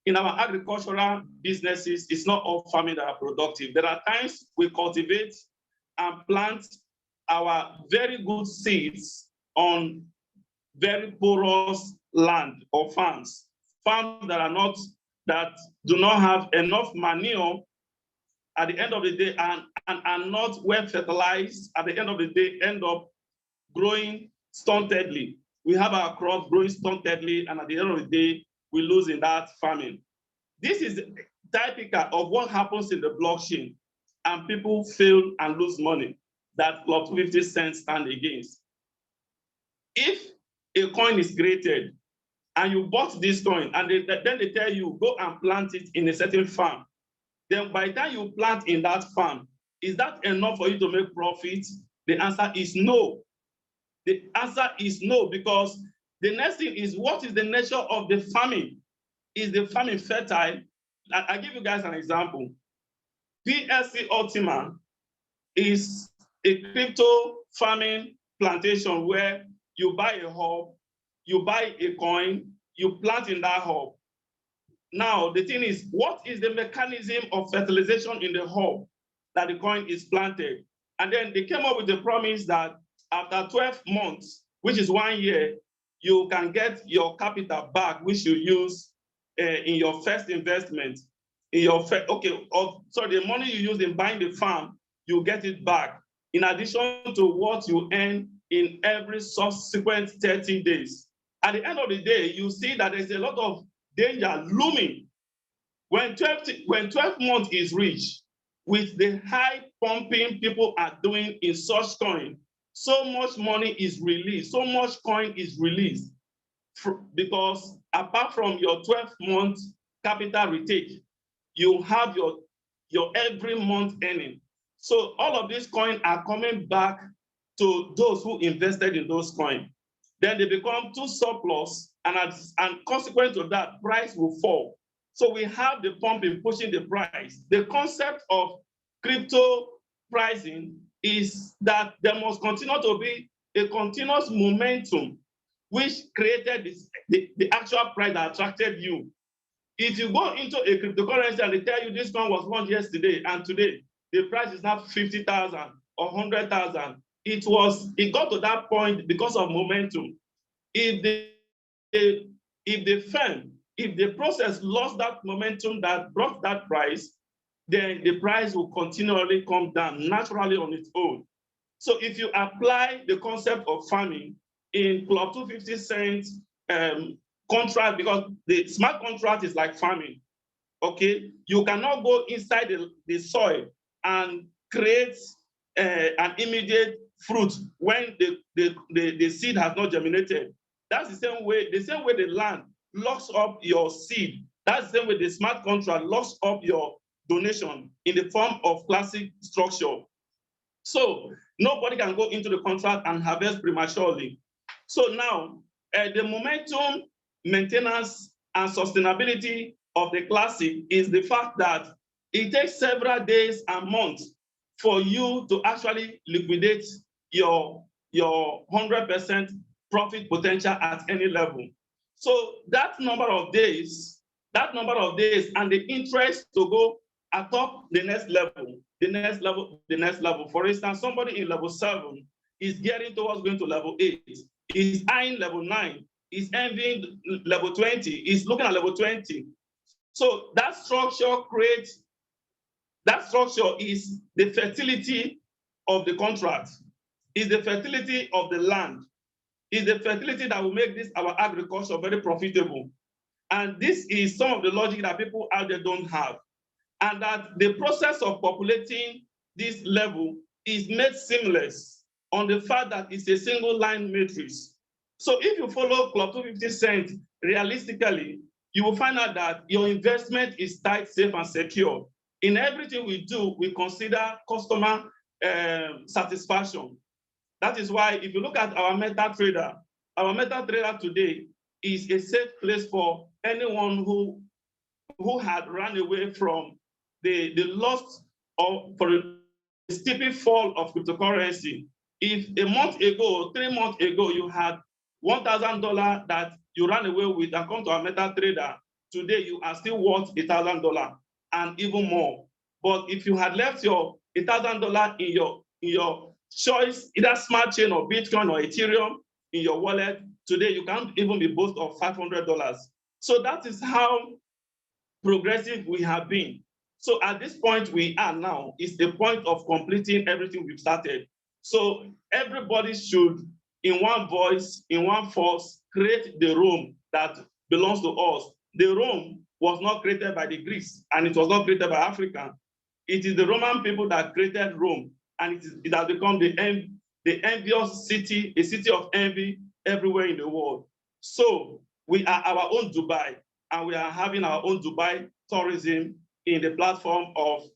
in our agricultural businesses, it's not all farming that are productive. There are times we cultivate and plant our very good seeds on very porous land or farms that do not have enough manure at the end of the day and are not well fertilized. At the end of the day, end up growing stuntedly. We have our crops growing stuntedly, and at the end of the day, we lose in that farming. This is typical of what happens in the blockchain, and people fail and lose money that CLUB250 stand against. If a coin is created and you bought this coin, and then they tell you, go and plant it in a certain farm, then by the time you plant in that farm, is that enough for you to make profit? The answer is no. The answer is no, because the next thing is, what is the nature of the farming? Is the farming fertile? I'll give you guys an example. PLC Ultima is a crypto farming plantation where you buy a hub, you buy a coin, you plant in that hub. Now, the thing is, what is the mechanism of fertilization in the hub that the coin is planted? And then they came up with the promise that after 12 months, which is 1 year, you can get your capital back, which you use in your first investment. The money you use in buying the farm, you get it back, in addition to what you earn in every subsequent 30 days. At the end of the day, you see that there's a lot of danger looming. When 12 months is reached, with the high pumping people are doing in such coin, so much money is released, so much coin is released, because apart from your 12-month capital retake, you have your every month earning. So all of these coins are coming back to those who invested in those coins. Then they become too surplus, and consequent to that, price will fall. So we have the pumping pushing the price. The concept of crypto pricing is that there must continue to be a continuous momentum which created the actual price that attracted you. If you go into a cryptocurrency and they tell you this one was launched yesterday and today the price is now 50,000 or 100,000, it got to that point because of momentum. If the process lost that momentum that brought that price, then the price will continually come down naturally on its own. So if you apply the concept of farming in CLUB250 contract, because the smart contract is like farming, okay? You cannot go inside the soil and create an immediate fruit when the seed has not germinated. That's the same way the land locks up your seed. That's the same way the smart contract locks up your donation in the form of classic structure. So nobody can go into the contract and harvest prematurely. So now the momentum, maintenance, and sustainability of the classic is the fact that it takes several days and months for you to actually liquidate your 100% profit potential at any level. So that number of days and the interest to go atop the next level. For instance, somebody in level 7 is getting towards going to level 8, is eyeing level 9, is envying level 20, is looking at level 20. So that structure is the fertility of the contract, is the fertility of the land, is the fertility that will make this our agriculture very profitable. And this is some of the logic that people out there don't have. And that the process of populating this level is made seamless on the fact that it's a single line matrix. So if you follow CLUB250 realistically, you will find out that your investment is tight, safe, and secure. In everything we do, we consider customer satisfaction. That is why if you look at our MetaTrader today is a safe place for anyone who had run away from the loss for the steep fall of cryptocurrency. If a month ago, 3 months ago, you had $1,000 that you ran away with and come to our MetaTrader, today you are still worth $1,000 and even more. But if you had left your $1,000 in your choice, either smart chain or Bitcoin or Ethereum in your wallet, today you can't even be boast of $500. So that is how progressive we have been. So at this point we are now is the point of completing everything we've started. So everybody should, in one voice, in one force, create the Rome that belongs to us. The Rome was not created by the Greeks, and it was not created by Africa. It is the Roman people that created Rome, and it has become the envious city, a city of envy everywhere in the world. So we are our own Dubai, and we are having our own Dubai tourism in the platform of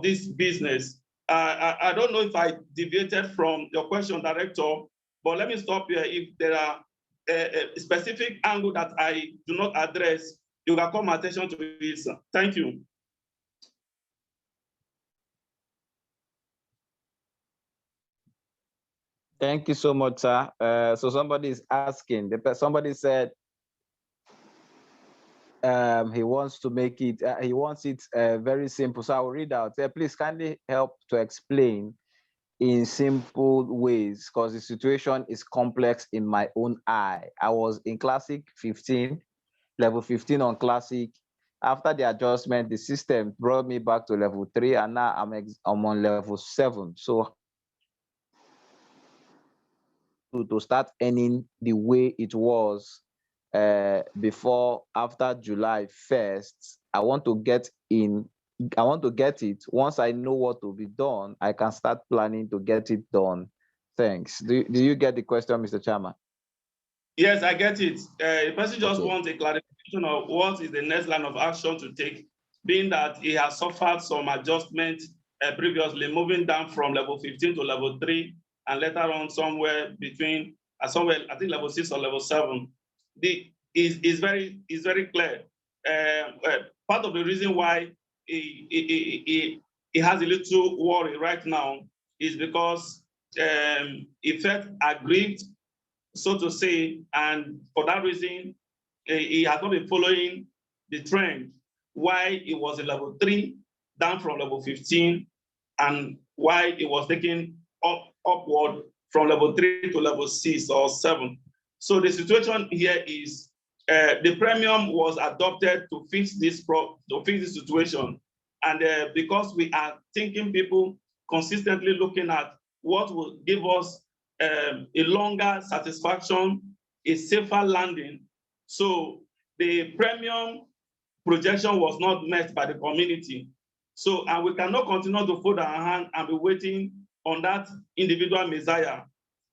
this business. I don't know if I deviated from your question, Director, but let me stop here. If there are a specific angle that I do not address, you can call my attention to it. Thank you. Thank you so much, sir. So somebody is asking, somebody said he wants to make it, he wants it very simple. So I will read out. Please kindly help to explain in simple ways, because the situation is complex in my own eye. I was in Classic 15, level 15 on Classic. After the adjustment, the system brought me back to level 3, and now I'm on level 7. So to start earning the way it was before, after July 1st, I want to get it. Once I know what to be done, I can start planning to get it done. Thanks. Do you get the question, Mr. Chairman? Yes, I get it. The person just wants a clarification of what is the next line of action to take, being that he has suffered some adjustment previously, moving down from level 15 to level 3, and later on somewhere between, I think level 6 or level 7. Is very clear. Part of the reason why he has a little worry right now is because he felt aggrieved, so to say, and for that reason, he has not been following the trend. Why it was in level 3, down from level 15, and why it was taken upward from level 3 to level 6 or 7. So the situation here is the premium was adopted to fix this situation, and because we are thinking people consistently looking at what will give us a longer satisfaction, a safer landing. So the premium projection was not met by the community. So, and we cannot continue to fold our hand and be waiting on that individual messiah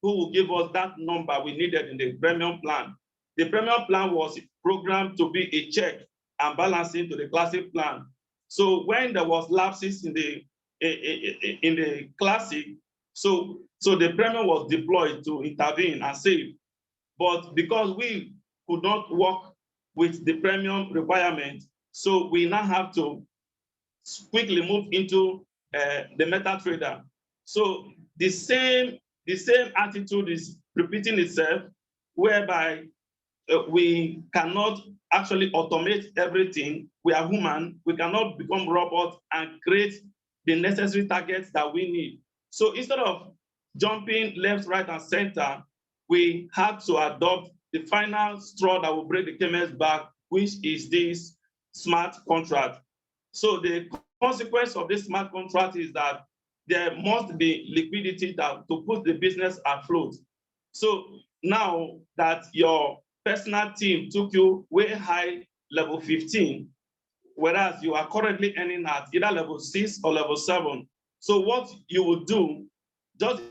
who will give us that number we needed in the premium plan. The premium plan was programmed to be a check and balancing to the classic plan. So when there was lapses in the classic, so the premium was deployed to intervene and save. But because we could not work with the premium requirement, so we now have to quickly move into the MetaTrader. So the same attitude is repeating itself, whereby we cannot actually automate everything. We are human. We cannot become robots and create the necessary targets that we need. So instead of jumping left, right, and center, we had to adopt the final straw that will break the camel's back, which is this smart contract. So the consequence of this smart contract is that there must be liquidity to put the business afloat. So now that your personal team took you way high, level 15, whereas you are currently earning at either level 6 or level 7. So what you would do, just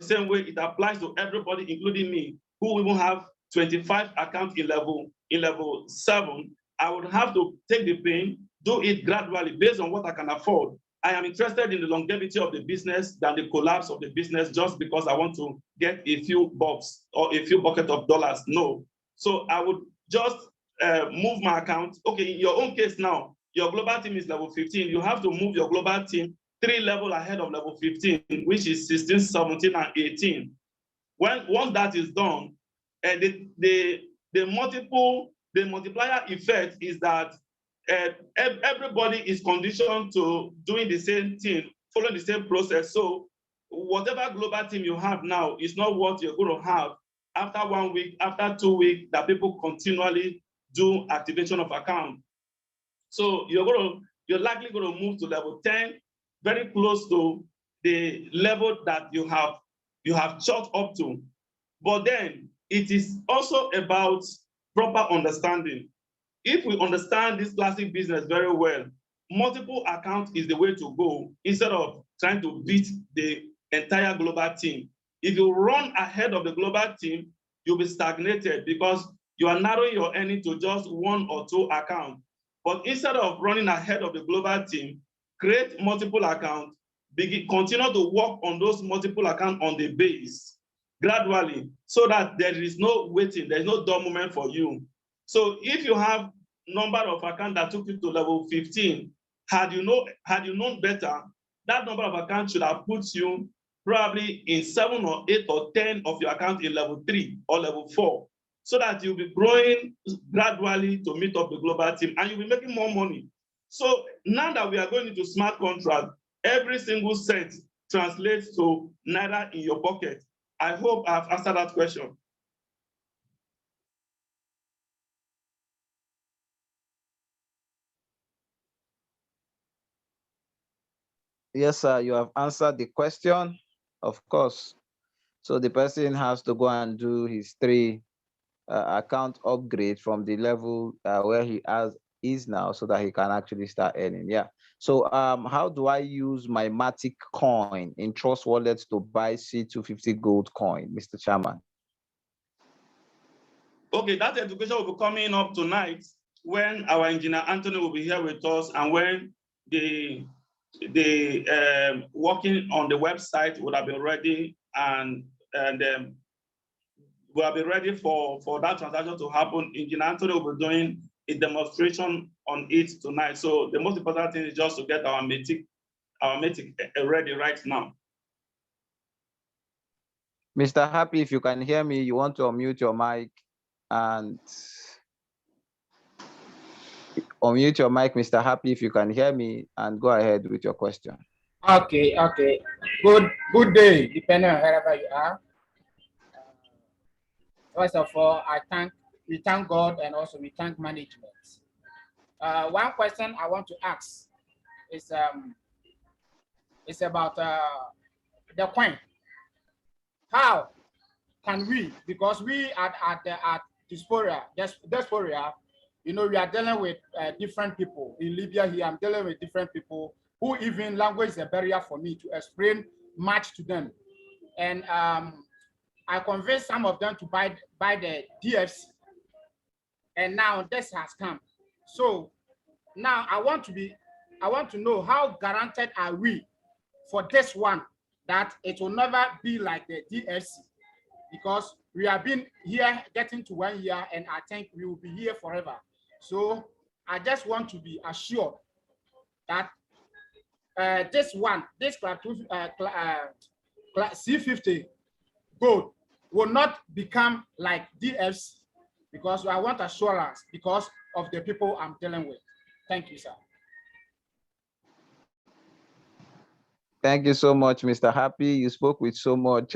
the same way it applies to everybody, including me, who even have 25 accounts in level 7, I would have to take the pain, do it gradually based on what I can afford. I am interested in the longevity of the business than the collapse of the business just because I want to get a few bucks or a few buckets of dollars. No. So I would just move my account. Okay, in your own case now, your global team is level 15. You have to move your global team 3 levels ahead of level 15, which is 16, 17, and 18. Once that is done, the the multiplier effect is that everybody is conditioned to doing the same thing, following the same process. So whatever global team you have now is not what you're going to have after 1 week, after 2 weeks, that people continually do activation of account. So you're likely going to move to level 10, very close to the level that you have shot up to. But then it is also about proper understanding. If we understand this classic business very well, multiple accounts is the way to go instead of trying to beat the entire global team. If you run ahead of the global team, you'll be stagnated because you are narrowing your earning to just 1 or 2 accounts. But instead of running ahead of the global team, create multiple accounts, continue to work on those multiple accounts on the base gradually so that there is no waiting, there is no dull moment for you. So if you have number of accounts that took you to level 15, had you known better, that number of accounts should have put you probably in 7 or 8 or 10 of your accounts in level 3 or level 4, so that you'll be growing gradually to meet up the global team and you'll be making more money. So now that we are going into smart contract, every single cent translates to naira in your pocket. I hope I've answered that question. Yes, sir, you have answered the question, of course. So the person has to go and do his 3 account upgrade from the level where he is now so that he can actually start earning. Yeah. So how do I use my Matic coin in Trust Wallet to buy C250 gold coin, Mr. Chairman? Okay, that education will be coming up tonight when our engineer Anthony will be here with us, and when the working on the website would have been ready, and we'll be ready for that transaction to happen. Engineer Anthony will be doing a demonstration on it tonight. So the most important thing is just to get our Matic ready right now. Mr. Happy, if you can hear me, you want to unmute your mic and unmute your mic, Mr. Happy, if you can hear me, and go ahead with your question. Okay. Good day, depending on wherever you are. First of all, we thank God, and also we thank management. One question I want to ask is about the coin. How can we, because we at Diaspora, you know, we are dealing with different people. In Libya here, I'm dealing with different people who even language is a barrier for me to explain much to them. And I convinced some of them to buy the DFC. And now this has come. So now I want to know how guaranteed are we for this one that it will never be like the DFC, because we have been here getting to 1 year, and I think we will be here forever. So I just want to be assured that this C50 gold will not become like DFC, because I want assurance because of the people I'm dealing with. Thank you, sir. Thank you so much, Mr. Happy. You spoke with so much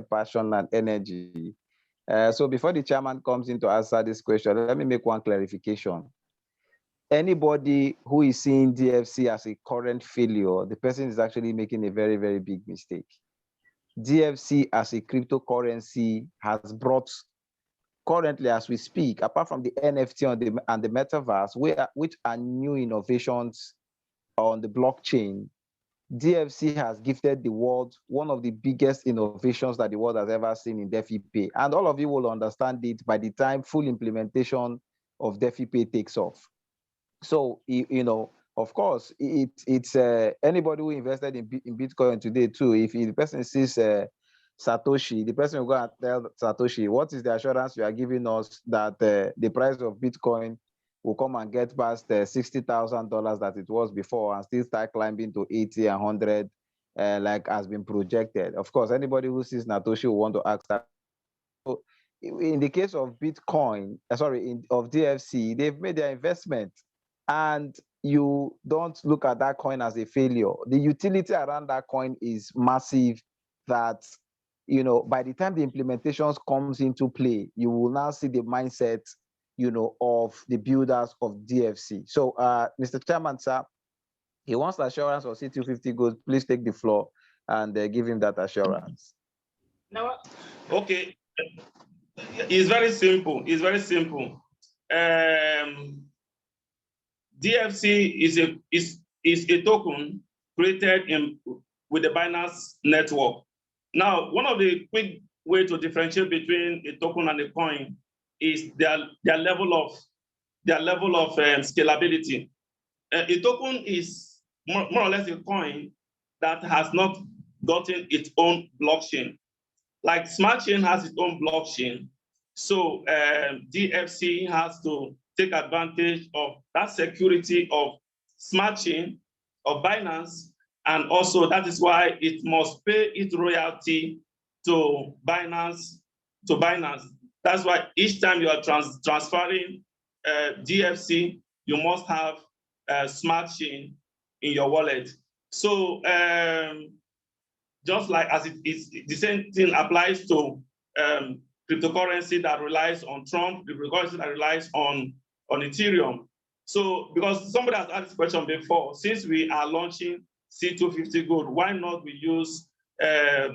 passion and energy. So before the chairman comes in to answer this question, let me make one clarification. Anybody who is seeing DFC as a current failure, the person is actually making a very, very big mistake. DFC as a cryptocurrency has brought, currently as we speak, apart from the NFT and the metaverse, which are new innovations on the blockchain, DFC has gifted the world one of the biggest innovations that the world has ever seen in DeFi-Pay. And all of you will understand it by the time full implementation of DeFi-Pay takes off. So, you know, of course, it's anybody who invested in Bitcoin today too, if the person sees Satoshi, the person will go and tell Satoshi, what is the assurance you are giving us that the price of Bitcoin will come and get past $60,000 that it was before and still start climbing to 80 and 100 like has been projected. Of course, anybody who sees Satoshi will want to ask that. So in the case of Bitcoin, of DFC, they've made their investment, and you don't look at that coin as a failure. The utility around that coin is massive, that, you know, by the time the implementations comes into play, you will now see the mindset, you know, of the builders of DFC. So, Mr. Chairman, sir, he wants assurance of C250 gold. Please take the floor and give him that assurance. Now, Okay, it's very simple. It's very simple. DFC is a token created with the Binance network. Now, one of the quick way to differentiate between a token and a coin is their level of scalability. A token is more or less a coin that has not gotten its own blockchain. Like Smart Chain has its own blockchain, so DFC has to take advantage of that security of Smart Chain, of Binance, and also that is why it must pay its royalty to Binance. That's why each time you are transferring DFC, you must have Smart Chain in your wallet. So just like as it is, the same thing applies to cryptocurrency that relies on Trump, the cryptocurrency that relies on Ethereum. So because somebody has asked this question before, since we are launching C250 Gold, why not we use a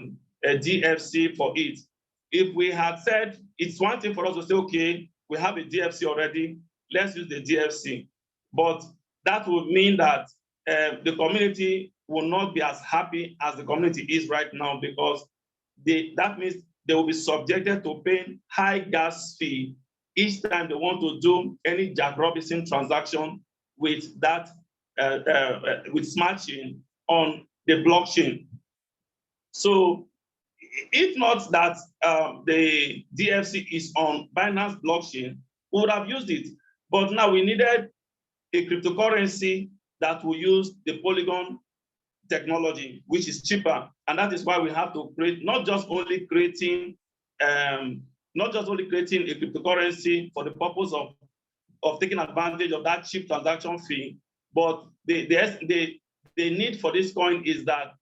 DFC for it? If we had said, it's one thing for us to say, okay, we have a DFC already, let's use the DFC. But that would mean that the community will not be as happy as the community is right now, because that means they will be subjected to paying high gas fee each time they want to do any Jack Robinson transaction with that with Smart Chain on the blockchain. So if not that the DFC is on Binance blockchain, we would have used it. But now we needed a cryptocurrency that will use the Polygon technology, which is cheaper, and that is why we have to create not just only creating a cryptocurrency for the purpose of taking advantage of that cheap transaction fee, but the need for this coin is that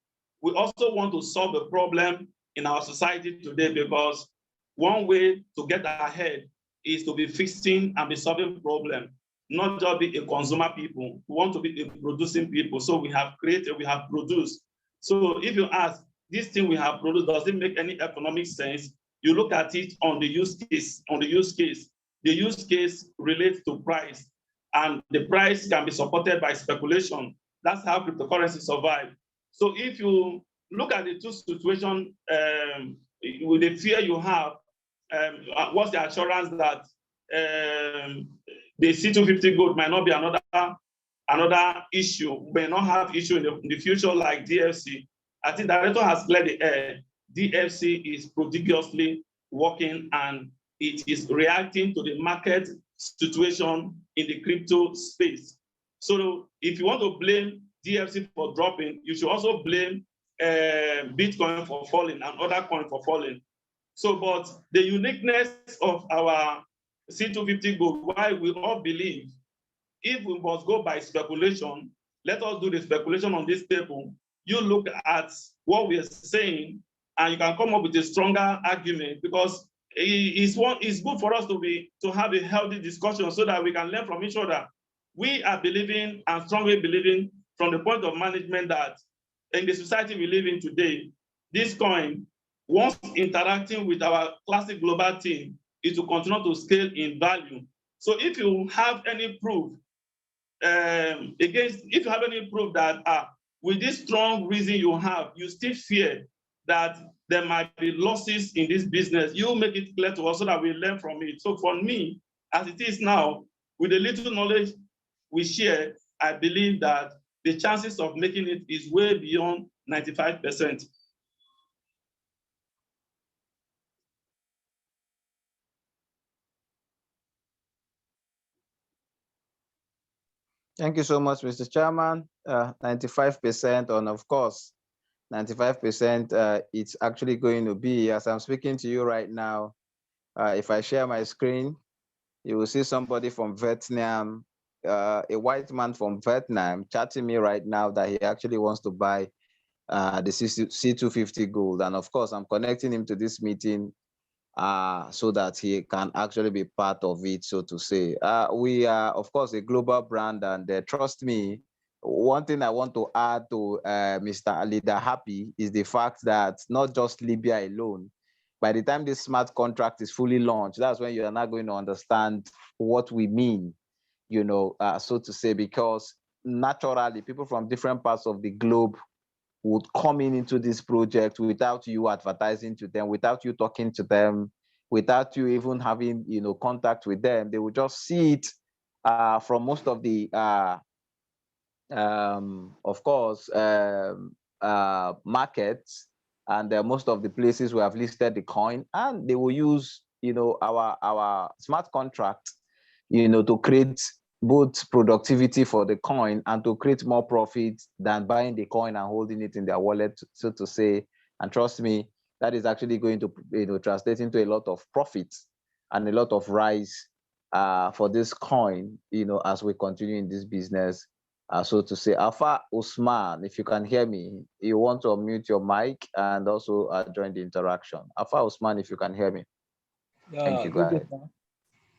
we also want to solve a problem in our society today, because one way to get ahead is to be fixing and be solving problems, not just be a consumer people. We want to be a producing people. So we have created, we have produced. So if you ask, this thing we have produced, does it make any economic sense? You look at it on the use case. The use case relates to price, and the price can be supported by speculation. That's how cryptocurrency survive. So if you look at the two situations, with the fear you have, what's the assurance that the C250 gold might not be another issue, may not have issue in the future like DFC? I think the director has cleared the air. DFC is prodigiously working, and it is reacting to the market situation in the crypto space. So if you want to blame DFC for dropping, you should also blame Bitcoin for falling and other coins for falling. So, but the uniqueness of our C250 gold, why we all believe, if we must go by speculation, let us do the speculation on this table. You look at what we are saying, and you can come up with a stronger argument, because it's good for us to have a healthy discussion so that we can learn from each other. We are believing and strongly believing from the point of management that in the society we live in today, this coin, once interacting with our classic global team, is to continue to scale in value. So if you have any proof that with this strong reason you have, you still fear that there might be losses in this business, you make it clear to us so that we learn from it. So for me, as it is now, with the little knowledge we share, I believe that the chances of making it is way beyond 95%. Thank you so much, Mr. Chairman. 95%, and of course, 95%, it's actually going to be, as I'm speaking to you right now, If I share my screen, you will see somebody from Vietnam, a white man from Vietnam chatting me right now that he actually wants to buy the C250 gold. And of course, I'm connecting him to this meeting so that he can actually be part of it, so to say. We are, of course, a global brand, and trust me, one thing I want to add to Mr. Alida Happy is the fact that not just Libya alone, by the time this smart contract is fully launched, that's when you are not going to understand what we mean, you know, so to say, because naturally people from different parts of the globe would come into this project without you advertising to them, without you talking to them, without you even having, you know, contact with them. They would just see it from most of the, of course, markets and most of the places we have listed the coin, and they will use, you know, our smart contract, you know, to create both productivity for the coin and to create more profit than buying the coin and holding it in their wallet, so to say. And trust me, that is actually going to, you know, translate into a lot of profits and a lot of rise for this coin, you know, as we continue in this business, so to say. Alpha Usman, if you can hear me, you want to unmute your mic and also join the interaction. Alpha Usman, if you can hear me. Yeah, thank you. Go ahead.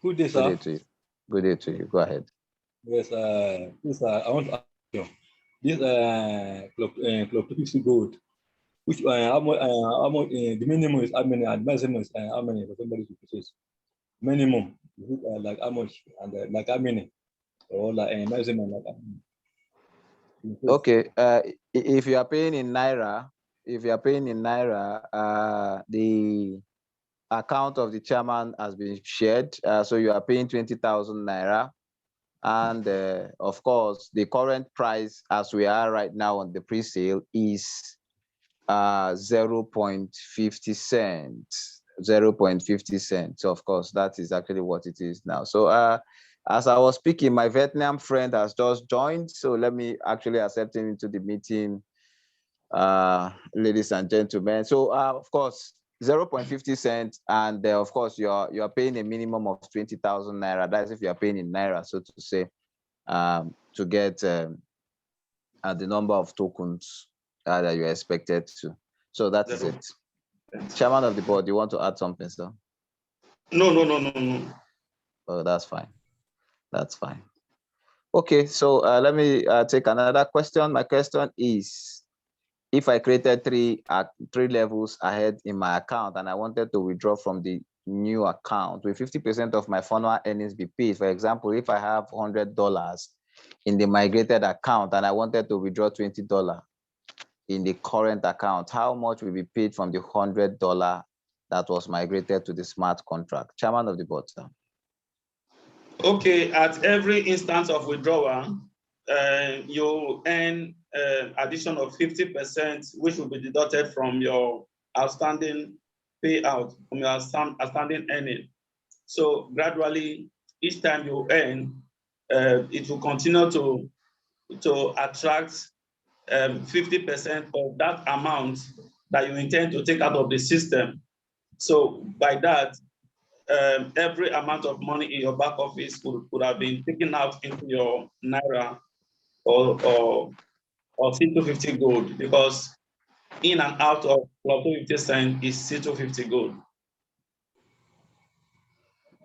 Good day, Good day sir. to you. Good day to you. Go ahead. Yes, please, I want to ask you this CLUB250 gold, which how much the minimum is how many, and maximum is how many for somebody to purchase? Minimum, is it, like how much, and like how many, or like maximum like how many? Okay. If you are paying in naira, the account of the chairman has been shared. So you are paying 20,000 naira. And of course, the current price as we are right now on the pre-sale is 0.50 cents. 0.50 cents. So of course, that is actually what it is now. So as I was speaking, my Vietnam friend has just joined. So let me actually accept him into the meeting, ladies and gentlemen. So of course, 0.50 cents, and of course you're paying a minimum of 20,000 naira. That's if you're paying in naira, so to say, to get the number of tokens that you're expected to. So that is it. Chairman of the board, you want to add something, sir? No. Oh, that's fine. That's fine. Okay, so let me take another question. My question is, if I created three levels ahead in my account and I wanted to withdraw from the new account, will 50% of my former earnings be paid? For example, if I have $100 in the migrated account and I wanted to withdraw $20 in the current account, how much will be paid from the $100 that was migrated to the smart contract? Chairman of the board, sir. Okay, at every instance of withdrawal, you earn addition of 50%, which will be deducted from your outstanding payout, from your outstanding earning. So gradually, each time you earn, it will continue to attract 50% of that amount that you intend to take out of the system. So by that, every amount of money in your back office would have been taken out into your naira or C250 gold, because in and out of CLUB250 is C250 gold.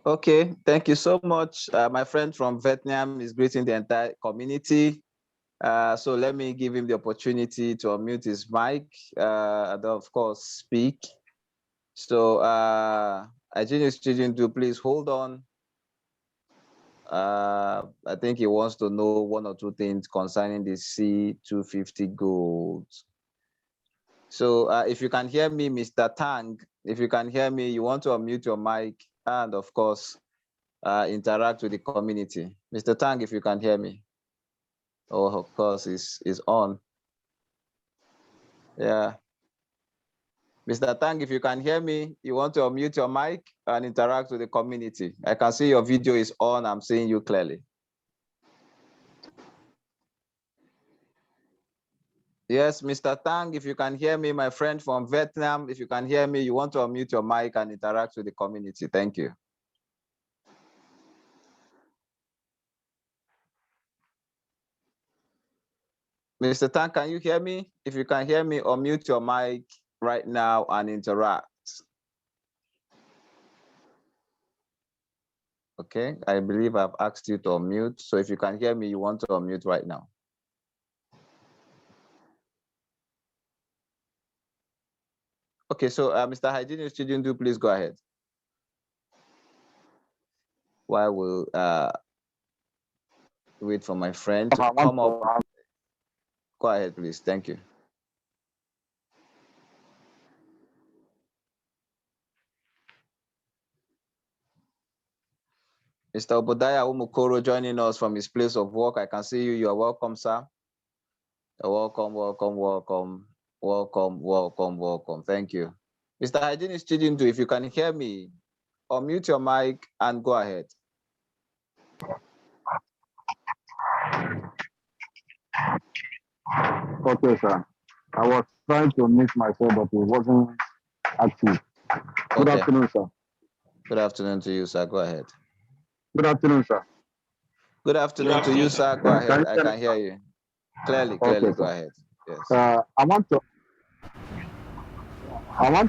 Okay, thank you so much. My friend from Vietnam is greeting the entire community. So let me give him the opportunity to unmute his mic and of course speak. So Ajini's children, do please hold on. I think he wants to know one or two things concerning the C250 gold. So if you can hear me, Mr. Tang, if you can hear me, you want to unmute your mic and of course interact with the community. Mr. Tang, if you can hear me. Oh, of course, is on. Yeah. Mr. Tang, if you can hear me, you want to unmute your mic and interact with the community. I can see your video is on. I'm seeing you clearly. Yes, Mr. Tang, if you can hear me, my friend from Vietnam, if you can hear me, you want to unmute your mic and interact with the community. Thank you. Mr. Tang, can you hear me? If you can hear me, unmute your mic right now and interact. Okay, I believe I've asked you to unmute. So if you can hear me, you want to unmute right now. Okay, so Mr. Hygienist, do please go ahead. While we'll wait for my friend to come up. Go ahead, please. Thank you. Mr. Obadiah Umukoro joining us from his place of work. I can see you. You are welcome, sir. You're welcome, welcome, welcome, welcome, welcome, welcome. Thank you. Mr. Hygienist, if you can hear me, unmute your mic and go ahead. Okay, sir. I was trying to mute myself, but it wasn't active. Good afternoon, sir. Good afternoon to you, sir. Go ahead. Good afternoon, sir. Good afternoon to you, sir. Go ahead. I can hear you. Clearly, clearly. Okay, go sir. ahead. Yes. I want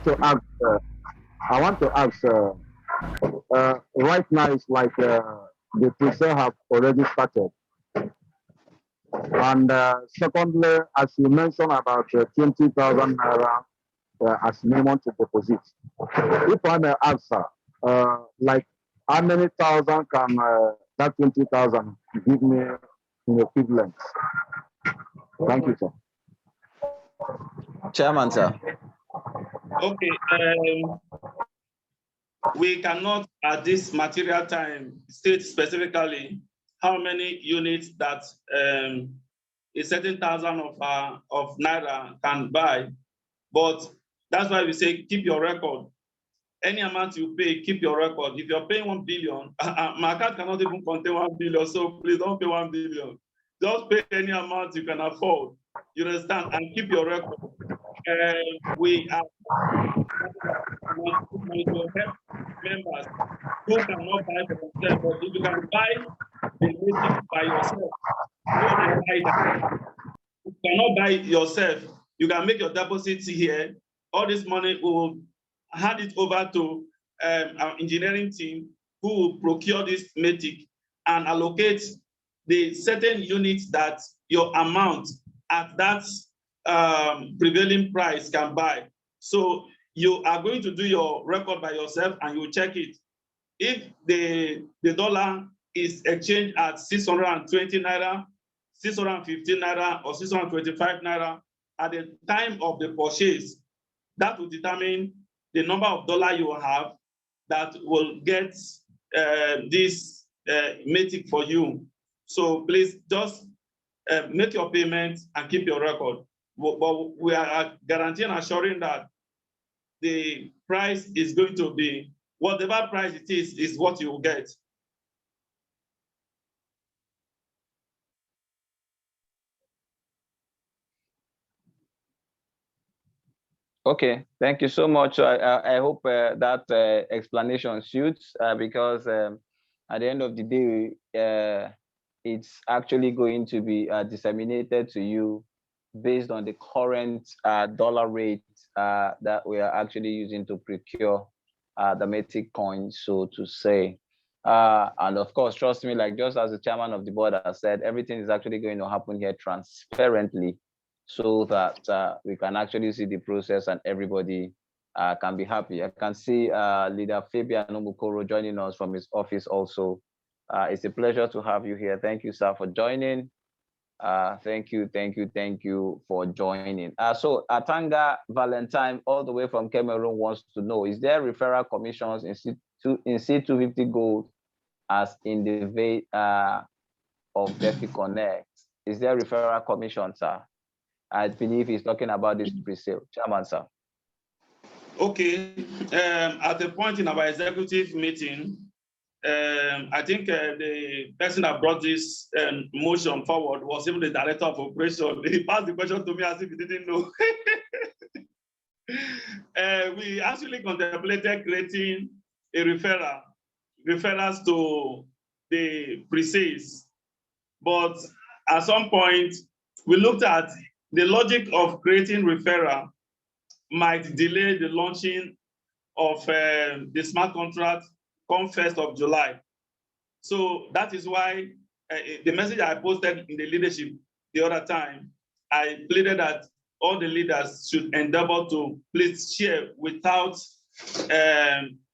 to ask. Right now, it's like the pre-sale have already started. And secondly, as you mentioned about 20,000 naira as minimum to deposit. If I may ask, sir, like how many thousand can that 20,000 give me in equivalent? Thank you, sir. Chairman, sir. Okay. We cannot at this material time state specifically how many units that a certain thousand of naira can buy, but that's why we say keep your record. Any amount you pay, keep your record. If you're paying 1 billion, my account cannot even contain 1 billion, so please don't pay 1 billion. Just pay any amount you can afford. You understand? And keep your record. We are going to help members who cannot buy for themselves, but if you can buy the native by yourself, go and buy that. If you cannot buy yourself, you can make your deposits here. All this money will hand it over to our engineering team who will procure this matic and allocate the certain units that your amount at that prevailing price can buy. So you are going to do your record by yourself and you check it. If the dollar is exchanged at 620 naira, 615 naira, or 625 naira at the time of the purchase, that will determine the number of dollars you will have that will get this matic for you. So please just make your payment and keep your record. But we are guaranteeing and assuring that the price is going to be, whatever price it is what you will get. Okay, thank you so much. I hope that explanation suits because at the end of the day, it's actually going to be disseminated to you based on the current dollar rate that we are actually using to procure the matic coins, so to say. And of course, trust me, like just as the chairman of the board has said, everything is actually going to happen here transparently, so that we can actually see the process and everybody can be happy. I can see leader Fabian Umukoro joining us from his office also. It's a pleasure to have you here. Thank you, sir, for joining. Thank you for joining. So Atanga Valentine, all the way from Cameroon, wants to know, is there referral commissions in C250 Gold as in the vein of Defi Connect? Is there referral commission, sir? I believe he's talking about this pre-sale. Chairman, sir. Okay. At the point in our executive meeting, I think the person that brought this motion forward was even the director of operation. He passed the question to me as if he didn't know. We actually contemplated creating a referrals to the pre-sales. But at some point, we looked at the logic of creating referral might delay the launching of the smart contract come 1st of July. So that is why the message I posted in the leadership the other time, I pleaded that all the leaders should endeavor to please share without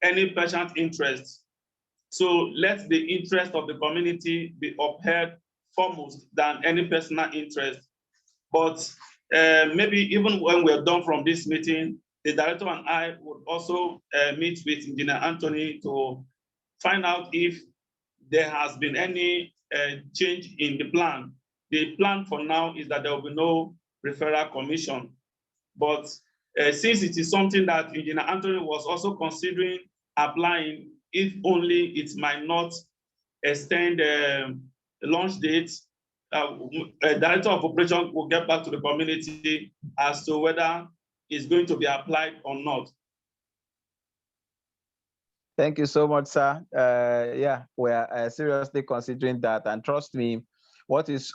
any patient interest. So let the interest of the community be upheld foremost than any personal interest. But maybe even when we're done from this meeting, the director and I would also meet with Engineer Anthony to find out if there has been any change in the plan. The plan for now is that there will be no referral commission. But since it is something that Engineer Anthony was also considering applying, if only it might not extend the launch date, director of operations will get back to the community as to whether it's going to be applied or not. Thank you so much, sir. Yeah, we are seriously considering that. And trust me, what is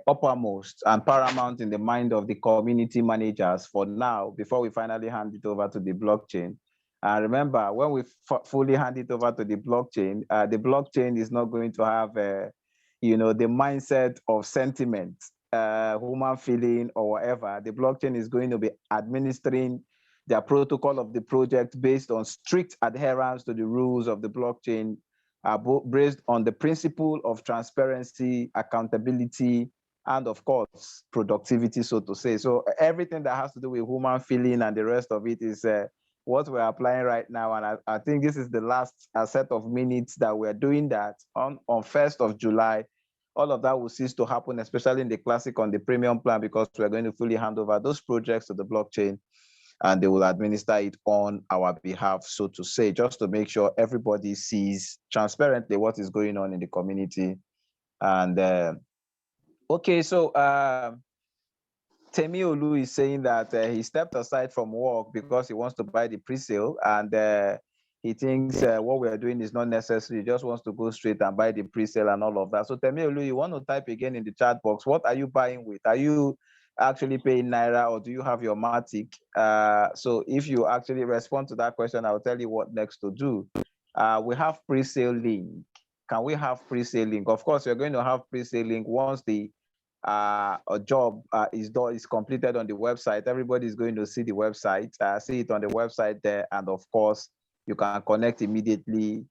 uppermost and paramount in the mind of the community managers for now, before we finally hand it over to the blockchain. And remember, when we fully hand it over to the blockchain is not going to have, the mindset of sentiment, human feeling or whatever. The blockchain is going to be administering their protocol of the project based on strict adherence to the rules of the blockchain, based on the principle of transparency, accountability, and of course, productivity, so to say. So everything that has to do with human feeling and the rest of it is what we're applying right now. And I think this is the last set of minutes that we're doing that on 1st of July. All of that will cease to happen, especially in the classic on the premium plan, because we're going to fully hand over those projects to the blockchain and they will administer it on our behalf, so to say, just to make sure everybody sees transparently what is going on in the community. And okay, so Temi Olu is saying that he stepped aside from work because he wants to buy the pre-sale, and he thinks what we are doing is not necessary. He just wants to go straight and buy the pre-sale and all of that. So Temi Olu, you want to type again in the chat box, what are you buying with? Are you actually paying Naira or do you have your Matic? So if you actually respond to that question, I'll tell you what next to do. We have pre-sale link. Can we have pre-sale link? Of course, we're going to have pre-sale link once the a job is completed on the website. Everybody is going to see the website, see it on the website there, and of course, you can connect immediately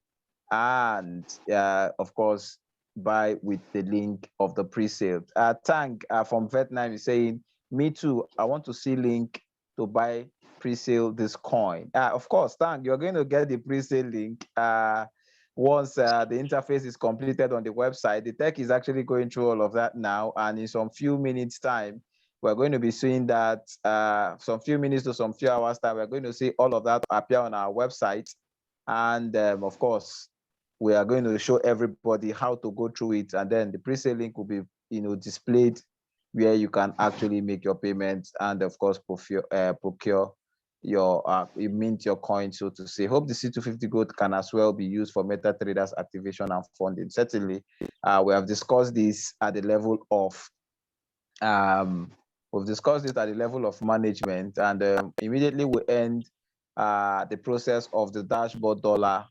and of course, buy with the link of the pre-sale. Tang from Vietnam is saying, me too, I want to see link to buy pre-sale this coin. Of course, Tang, you're going to get the pre-sale link once the interface is completed on the website. The tech is actually going through all of that now, and in some few minutes time, we're going to be seeing that some few minutes to some few hours time, we're going to see all of that appear on our website. And of course, we are going to show everybody how to go through it, and then the pre-sale link will be displayed where you can actually make your payments and of course procure your you mint your coin, so to say. Hope the C250 Gold can as well be used for MetaTraders activation and funding. Certainly, we have discussed this at the level of management, and immediately we end the process of the dashboard dollar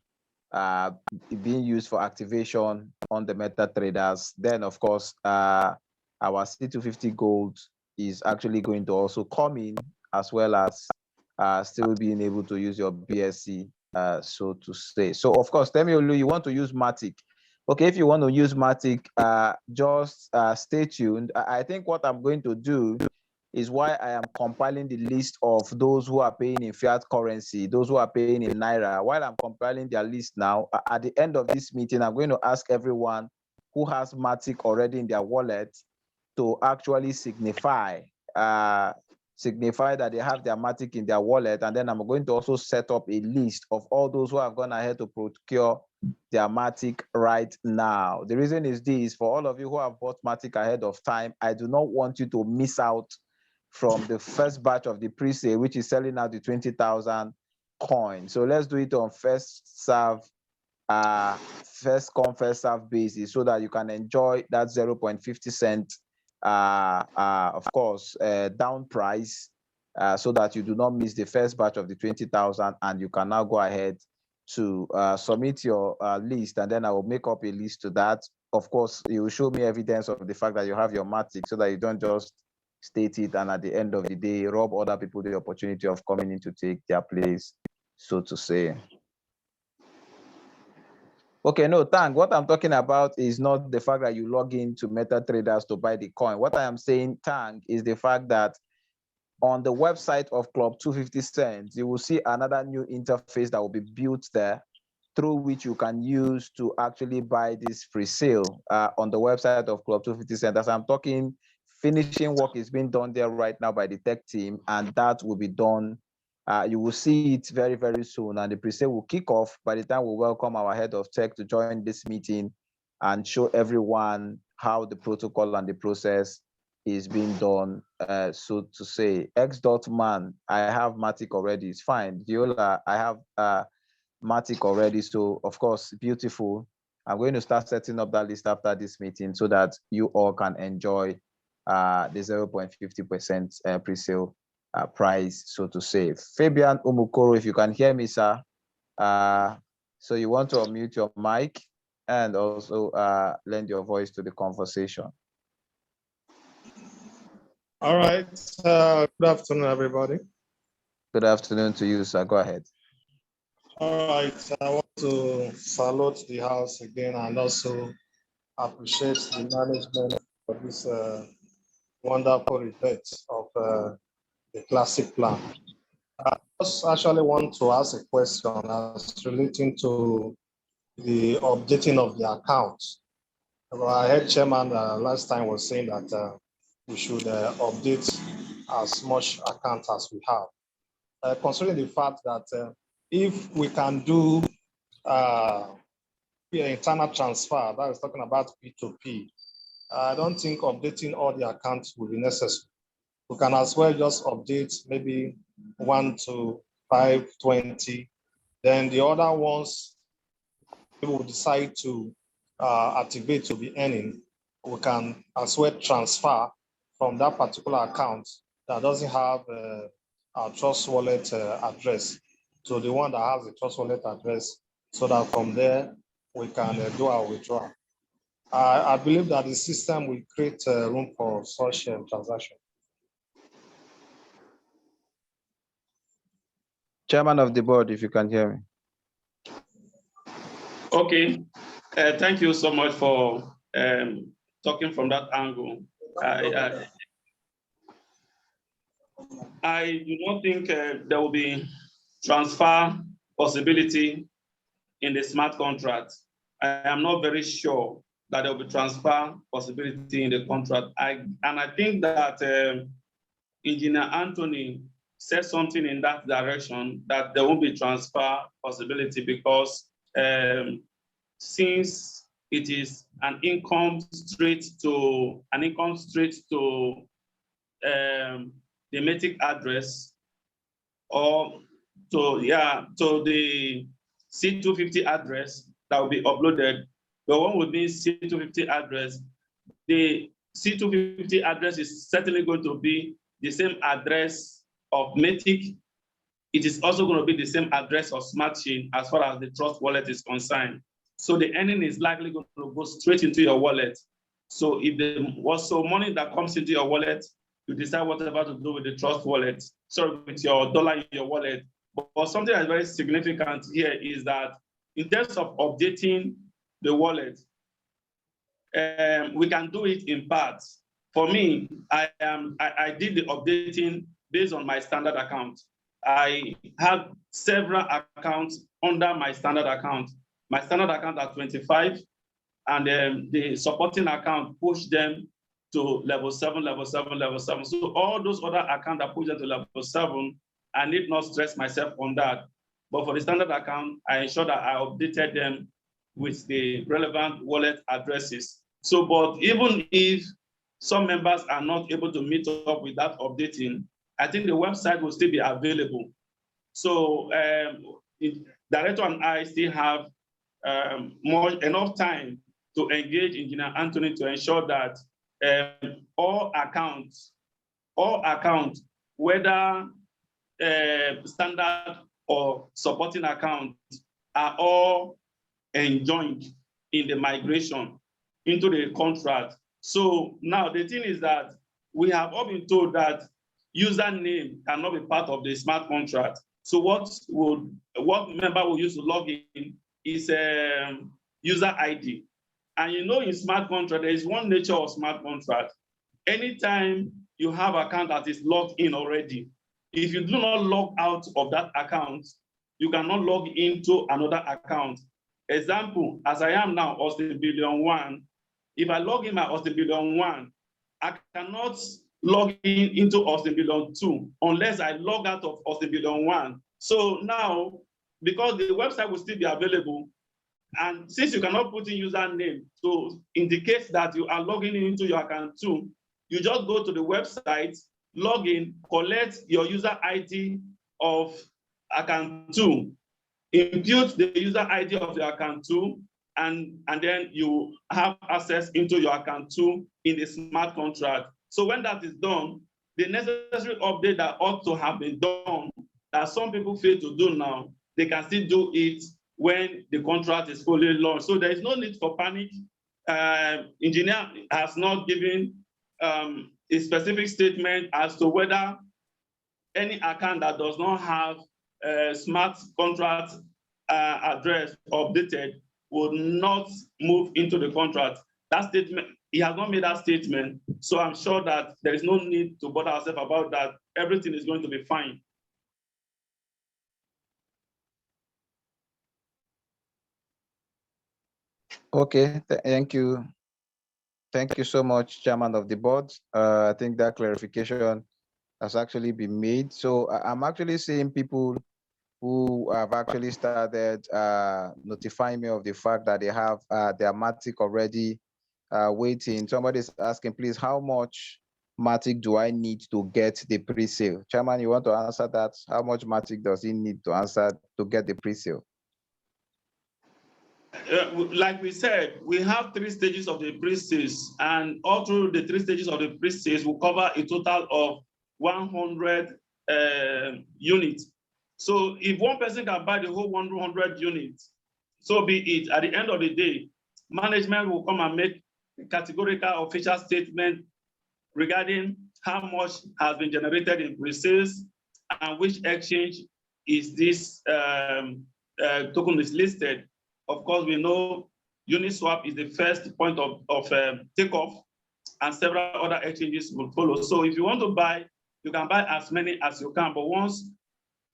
being used for activation on the MetaTraders. Then, of course, our C250 Gold is actually going to also come in, as well as still being able to use your BSC, so to say. So, of course, Temi Olu, you want to use Matic. Okay, if you want to use Matic, just stay tuned. I think what I'm going to do is why I am compiling the list of those who are paying in fiat currency, those who are paying in Naira. While I'm compiling their list now, at the end of this meeting, I'm going to ask everyone who has Matic already in their wallet to actually signify that they have their Matic in their wallet. And then I'm going to also set up a list of all those who have gone ahead to procure their Matic right now. The reason is this: for all of you who have bought Matic ahead of time, I do not want you to miss out from the first batch of the pre-sale, which is selling out the 20,000 coins. So let's do it on first serve, first come, first serve basis, so that you can enjoy that 0.50 cent, of course, down price, so that you do not miss the first batch of the 20,000, and you can now go ahead to submit your list, and then I will make up a list to that. Of course, you will show me evidence of the fact that you have your Matic, so that you don't just state it and at the end of the day rob other people the opportunity of coming in to take their place, so to say. Okay, no, Tang, what I'm talking about is not the fact that you log into MetaTraders to buy the coin. What I am saying, Tang, is the fact that on the website of CLUB250 you will see another new interface that will be built there, through which you can use to actually buy this pre-sale on the website of CLUB250. As I'm talking, finishing work is being done there right now by the tech team, and that will be done. You will see it very, very soon, and the pre-sale will kick off by the time we welcome our head of tech to join this meeting and show everyone how the protocol and the process is being done, so to say. X.man, I have Matic already, it's fine. Viola, I have Matic already, so of course, beautiful. I'm going to start setting up that list after this meeting so that you all can enjoy the 0.50% pre-sale price, so to say. Fabian Umukoro, if you can hear me, sir. So you want to unmute your mic and also lend your voice to the conversation. All right. Good afternoon, everybody. Good afternoon to you, sir. Go ahead. All right. I want to salute the house again and also appreciate the management for this wonderful event of the classic plan. I just actually want to ask a question as relating to the updating of the account. I heard Chairman last time was saying that we should update as much account as we have. Considering the fact that if we can do internal transfer, that is talking about P2P, I don't think updating all the accounts will be necessary. We can as well just update maybe 1 to 520. Then the other ones, we will decide to activate to be earning. We can as well transfer from that particular account that doesn't have a Trust Wallet address to the one that has a Trust Wallet address, so that from there we can do our withdrawal. I believe that the system will create room for such transaction. Chairman of the board, if you can hear me. Okay, thank you so much for talking from that angle. I do not think there will be transfer possibility in the smart contract. I am not very sure that there will be transfer possibility in the contract. And I think that Engineer Anthony said something in that direction, that there won't be transfer possibility because since it is an income straight to the Matic address, or to the C250 address that will be uploaded. The one with the C250 address, the C250 address is certainly going to be the same address of Matic. It is also going to be the same address of Smart Chain as far as the Trust Wallet is concerned. So the earning is likely going to go straight into your wallet. So if there was some money that comes into your wallet, you decide whatever to do with the Trust Wallet, sorry, with your dollar in your wallet. But something that's very significant here is that in terms of updating the wallet, we can do it in parts. For me, I did the updating based on my standard account. I have several accounts under my standard account. My standard account at 25, and the supporting account pushed them to level 7, level 7, level 7. So all those other accounts that push them to level 7, I need not stress myself on that. But for the standard account, I ensure that I updated them with the relevant wallet addresses. So, but even if some members are not able to meet up with that updating, I think the website will still be available. So the director and I still have enough time to engage Engineer Anthony to ensure that all accounts, whether standard or supporting accounts, are all enjoined in the migration into the contract. So now the thing is that we have all been told that username cannot be part of the smart contract. So what member will use to log in is user ID. And you know, in smart contract, there is one nature of smart contract. Anytime you have an account that is logged in already, if you do not log out of that account, you cannot log into another account. Example, as I am now, Austin Billion 1, if I log in my Austin Billion 1, I cannot log in into Austin Billion 2 unless I log out of Austin Billion 1. So now, because the website will still be available, and since you cannot put in username to indicate that you are logging into your account 2, you just go to the website, log in, collect your user ID of account 2, impute the user ID of the account 2, and then you have access into your account 2 in the smart contract. So when that is done, the necessary update that ought to have been done, that some people fail to do now, they can still do it when the contract is fully launched. So there is no need for panic. Engineer has not given a specific statement as to whether any account that does not have a smart contract address updated will not move into the contract. That statement, he has not made that statement. So I'm sure that there is no need to bother ourselves about that. Everything is going to be fine. Okay, thank you. Thank you so much, Chairman of the Board. I think that clarification has actually been made. So I'm actually seeing people who have actually started notifying me of the fact that they have their Matic already waiting. Somebody's asking, please, how much Matic do I need to get the pre-sale? Chairman, you want to answer that? How much Matic does he need to answer to get the pre-sale? Like we said, we have 3 stages of the pre-sales, and all through the 3 stages of the pre-sales will cover a total of 100 units. So if one person can buy the whole 100 units, so be it. At the end of the day, management will come and make a categorical official statement regarding how much has been generated in pre-sales and which exchange is this token is listed. Of course, we know Uniswap is the first point of takeoff, and several other exchanges will follow. So if you want to buy, you can buy as many as you can. But once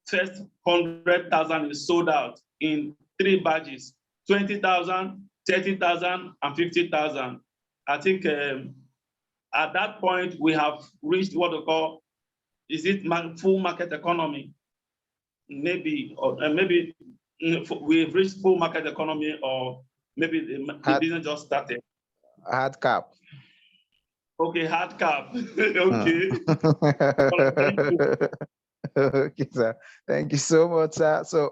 first 100,000 is sold out in 3 batches, 20,000, 30,000, and 50,000, I think at that point we have reached what we call, is it full market economy? Maybe, or maybe we've reached full market economy, or maybe the business just started. Hard cap. Okay, hard cap. Okay. Thank you. Okay, sir. Thank you so much, sir. So,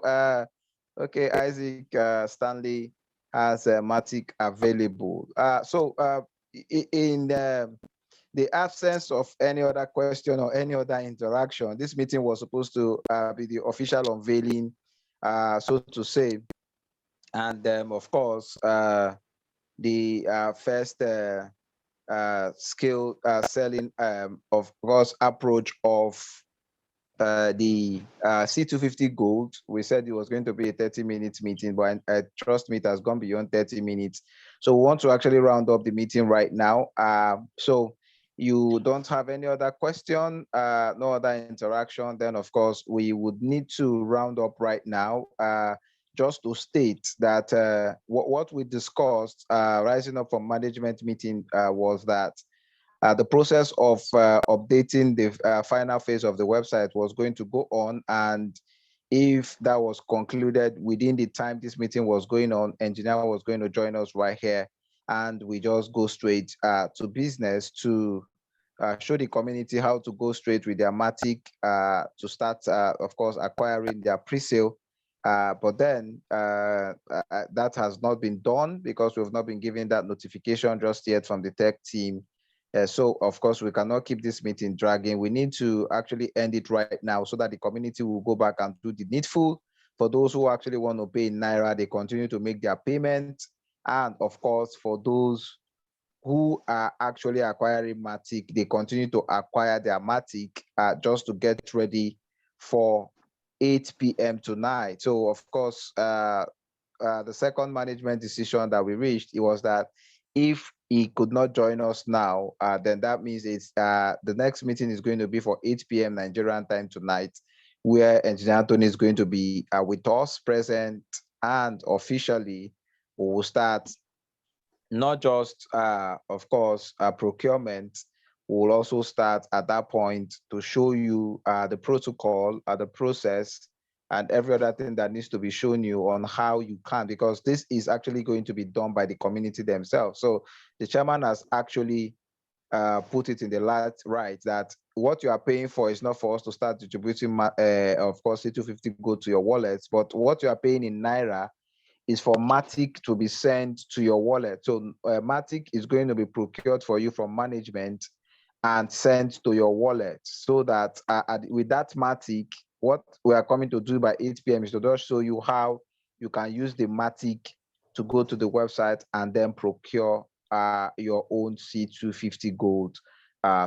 okay, Isaac Stanley has Matic available. In the absence of any other question or any other interaction, this meeting was supposed to be the official unveiling, so to say. And of course, the first skill selling, of course, approach of the C250 Gold. We said it was going to be a 30-minute meeting, but trust me, it has gone beyond 30 minutes. So we want to actually round up the meeting right now. So you don't have any other question, no other interaction, then of course we would need to round up right now. Just to state that what we discussed rising up from management meeting was that the process of updating the final phase of the website was going to go on, and if that was concluded within the time this meeting was going on, engineer was going to join us right here, and we just go straight to business to show the community how to go straight with their Matic to start, of course, acquiring their pre-sale. But then that has not been done because we've not been given that notification just yet from the tech team. So, of course, we cannot keep this meeting dragging. We need to actually end it right now so that the community will go back and do the needful. For those who actually want to pay in Naira, they continue to make their payment. And, of course, for those who are actually acquiring Matic, they continue to acquire their Matic just to get ready for 8 p.m. tonight. So, of course, the second management decision that we reached, it was that if he could not join us now, then that means it's the next meeting is going to be for 8 p.m. Nigerian time tonight, where Engineer Anthony is going to be with us present, and officially we will start not just, of course, procurement. We'll also start at that point to show you the protocol, the process, and every other thing that needs to be shown you on how you can, because this is actually going to be done by the community themselves. So the chairman has actually put it in the light, right, that what you are paying for is not for us to start distributing, of course, C250 GOLD to your wallets, but what you are paying in Naira is for Matic to be sent to your wallet. So Matic is going to be procured for you from management and sent to your wallet, so that with that Matic, what we are coming to do by 8 p.m. is to just show you how you can use the Matic to go to the website and then procure your own C250 GOLD,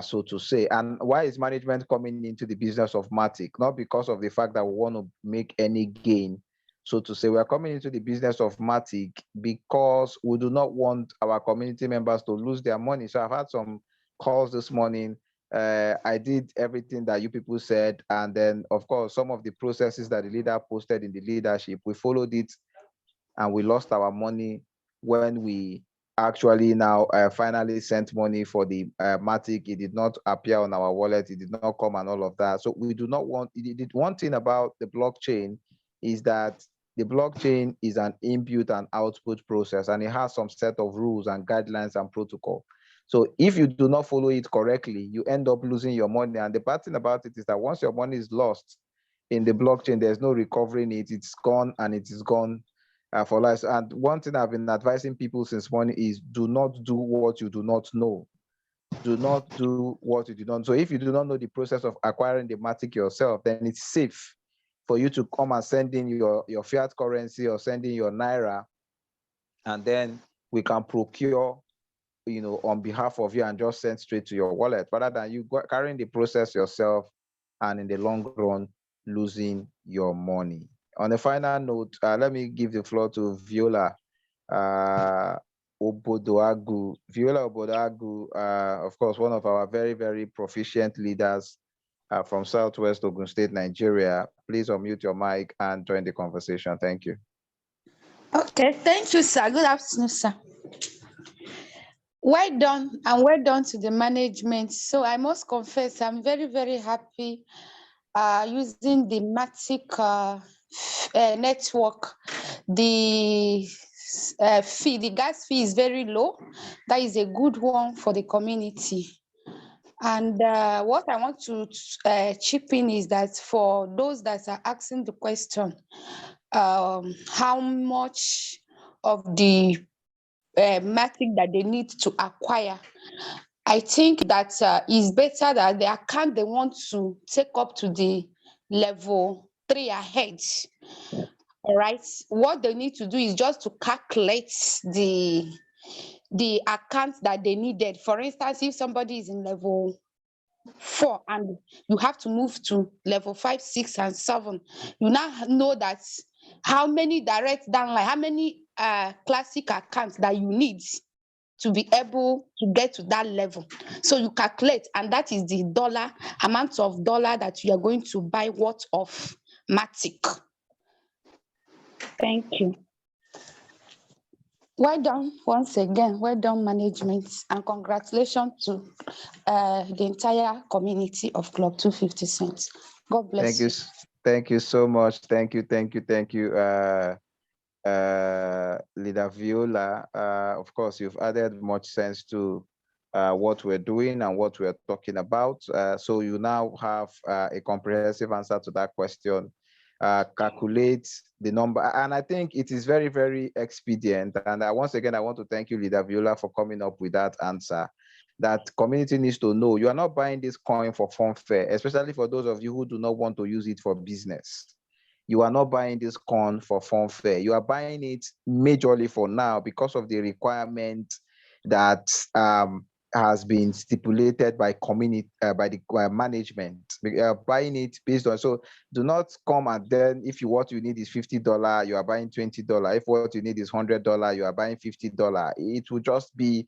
so to say. And why is management coming into the business of Matic? Not because of the fact that we want to make any gain, so to say. We are coming into the business of Matic because we do not want our community members to lose their money. So I've had some calls this morning. I did everything that you people said, and then, of course, some of the processes that the leader posted in the leadership, we followed it, and we lost our money when we actually now finally sent money for the Matic. It did not appear on our wallet. It did not come and all of that. So we do not want, one thing about the blockchain is that the blockchain is an input and output process, and it has some set of rules and guidelines and protocol. So if you do not follow it correctly, you end up losing your money. And the bad thing about it is that once your money is lost in the blockchain, there's no recovering it. It's gone, and it is gone for life. And one thing I've been advising people since morning is do not do what you do not know. Do not do what you do not know. So if you do not know the process of acquiring the Matic yourself, then it's safe for you to come and send in your fiat currency or send in your Naira, and then we can procure, on behalf of you, and just send straight to your wallet, rather than you carrying the process yourself and in the long run losing your money. On a final note, let me give the floor to Viola Obodoagu. Viola Obodoagu, of course, one of our very, very proficient leaders from Southwest Ogun State, Nigeria. Please unmute your mic and join the conversation. Thank you. Okay, thank you, sir. Good afternoon, sir. Well done, and well done to the management. So I must confess, I'm very, very happy using the Matic network. The fee, the gas fee is very low. That is a good one for the community. And what I want to chip in is that for those that are asking the question, how much of the Matic that they need to acquire, I think that is better that the account they want to take up to the level 3 ahead. All right, what they need to do is just to calculate the account that they needed. For instance, if somebody is in level 4 and you have to move to level 5, 6, and 7, you now know that how many direct downline, how many classic accounts that you need to be able to get to that level. So you calculate, and that is the amount of dollar that you are going to buy what of Matic. Thank you. Well done once again. Well done, management, and congratulations to the entire community of Club 250 Cents. God bless you. Thank you so much. Thank you. Leader Viola. Of course, you've added much sense to what we're doing and what we're talking about. So you now have a comprehensive answer to that question. Calculate the number, and I think it is very, very expedient. And once again, I want to thank you, Leader Viola, for coming up with that answer. That community needs to know you are not buying this coin for funfair, especially for those of you who do not want to use it for business. You are not buying this coin for funfair. You are buying it majorly for now because of the requirement that has been stipulated by community, by the management. Buying it based on, so do not come and then if what you need is $50, you are buying $20. If what you need is $100, you are buying $50. It will just be,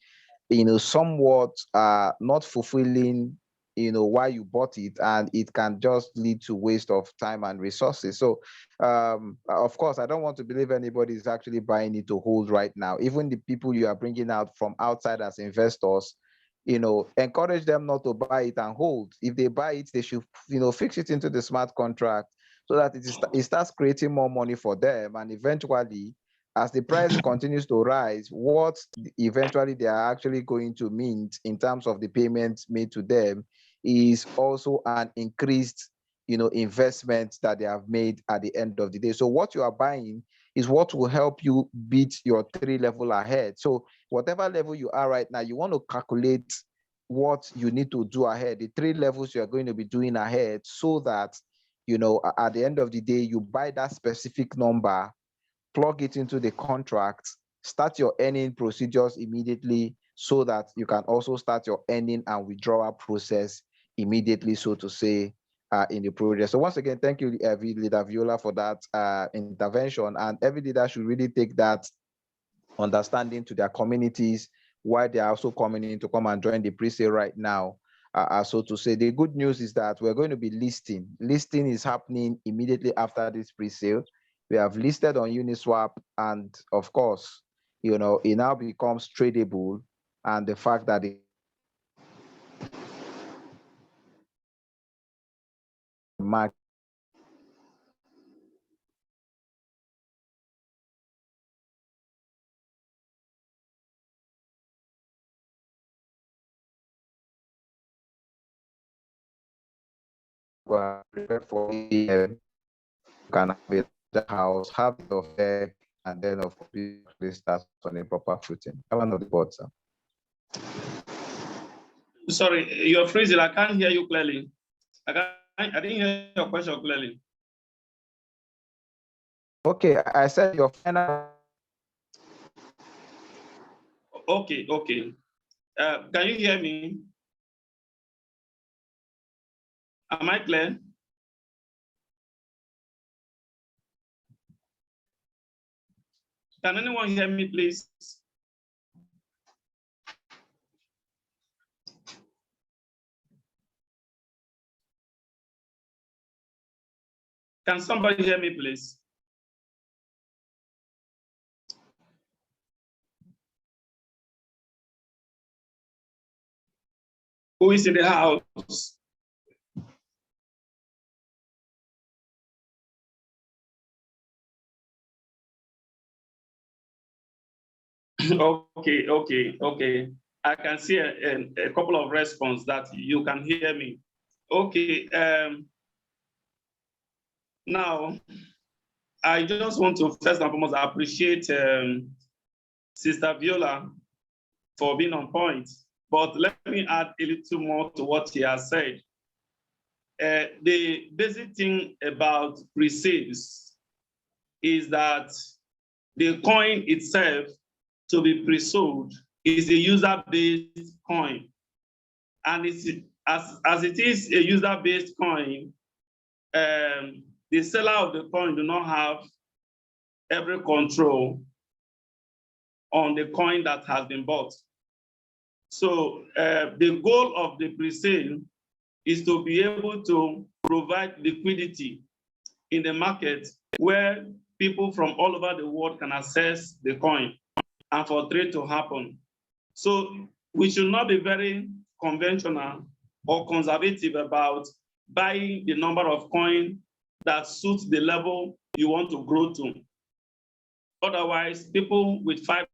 somewhat not fulfilling, why you bought it, and it can just lead to waste of time and resources. So of course, I don't want to believe anybody is actually buying it to hold right now. Even the people you are bringing out from outside as investors, encourage them not to buy it and hold. If they buy it, they should, fix it into the smart contract so that it starts creating more money for them. And eventually, as the price continues to rise, what eventually they are actually going to mean in terms of the payments made to them is also an increased, investment that they have made at the end of the day. So what you are buying is what will help you beat your 3 level ahead. So whatever level you are right now, you want to calculate what you need to do ahead, the 3 levels you are going to be doing ahead, so that, at the end of the day, you buy that specific number, plug it into the contract, start your earning procedures immediately so that you can also start your earning and withdrawal process immediately, so to say, in the project. So once again, thank you, Leader Viola, for that intervention. And every leader should really take that understanding to their communities while they are also coming in to come and join the pre-sale right now. So to say, the good news is that we're going to be listing. Listing is happening immediately after this pre-sale. We have listed on Uniswap, and of course, it now becomes tradable. And the fact that the market prepared for EM, can have a house, have your fair, and then of course we start on a proper footing. Come on the board, sir. Sorry, you're freezing. I can't hear you clearly. I didn't hear your question clearly. Okay, I said your final. Okay. Can you hear me? Am I clear? Can anyone hear me, please? Can somebody hear me, please? Who is in the house? Okay. I can see a couple of responses that you can hear me. Okay. Now, I just want to first and foremost appreciate Sister Viola for being on point. But let me add a little more to what he has said. The basic thing about pre-sales is that the coin itself to be pre-sold is a user-based coin. And it's, as it is a user-based coin, the seller of the coin do not have every control on the coin that has been bought. So the goal of the pre-sale is to be able to provide liquidity in the market where people from all over the world can access the coin and for trade to happen. So we should not be very conventional or conservative about buying the number of coin that suits the level you want to grow to. Otherwise, people with $5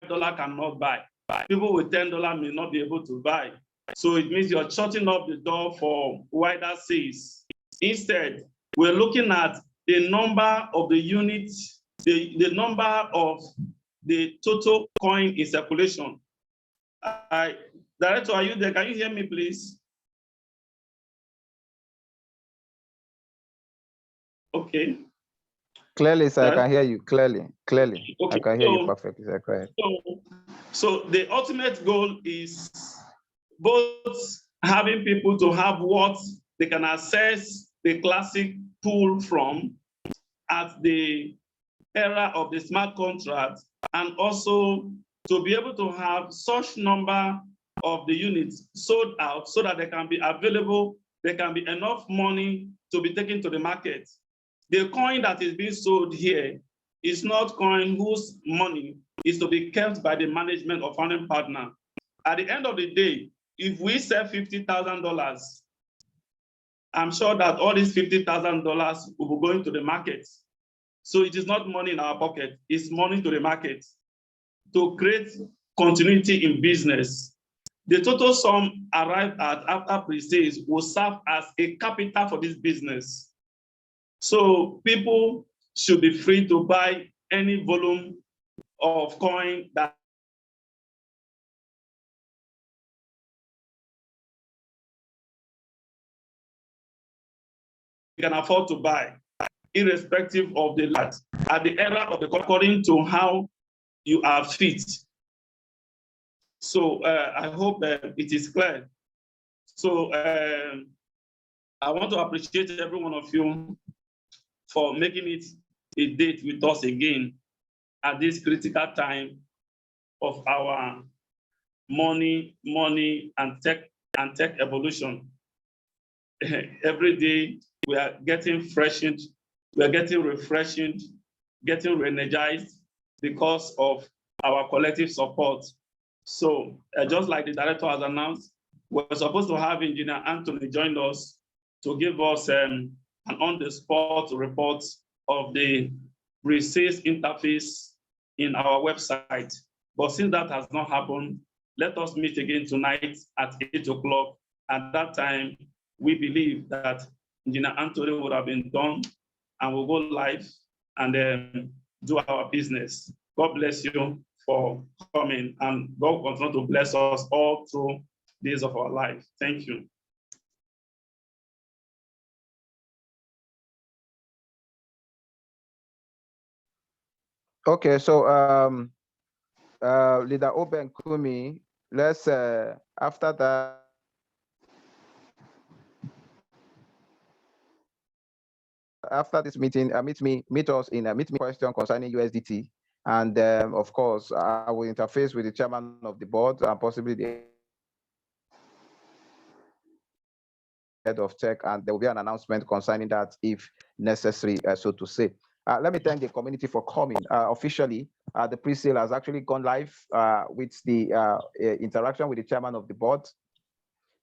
cannot buy. People with $10 may not be able to buy. So it means you're shutting up the door for wider sales. Instead, we're looking at the number of the units, the number of the total coin in circulation. Director, are you there? Can you hear me, please? Okay. Clearly, sir, I That- can hear you. Clearly. Okay, I can hear you perfectly, sir. Go ahead. So the ultimate goal is both having people to have what they can access the classic pool from at the era of the smart contract, and also to be able to have such number of the units sold out so that they can be available, there can be enough money to be taken to the market. The coin that is being sold here is not coin whose money is to be kept by the management of founding partner. At the end of the day, if we sell $50,000, I'm sure that all these $50,000 will be going to the market. So it is not money in our pocket, it's money to the market to create continuity in business. The total sum arrived at after pre-sales will serve as a capital for this business. So people should be free to buy any volume of coin that you can afford to buy, irrespective of the lot, at the era of the according to how you are fit. So I hope it is clear. So I want to appreciate every one of you for making it a date with us again at this critical time of our money and tech evolution. Every day we are getting freshened, we are getting refreshed, getting re-energized because of our collective support. So just like the director has announced, we're supposed to have Engineer Anthony join us to give us an on-the-spot report of the pre-sales interface in our website. But since that has not happened, let us meet again tonight at 8 o'clock. At that time, we believe that Engineer Anthony would have been done and we'll go live and then do our business. God bless you for coming, and God continue to bless us all through days of our life. Thank you. Okay, so Leader Oben Kumi, let's after that. After this meeting, meet us in a meet me question concerning USDT, and of course, I will interface with the chairman of the board and possibly the head of tech, and there will be an announcement concerning that if necessary, so to say. Let me thank the community for coming. Officially, the pre-sale has actually gone live with the interaction with the chairman of the board.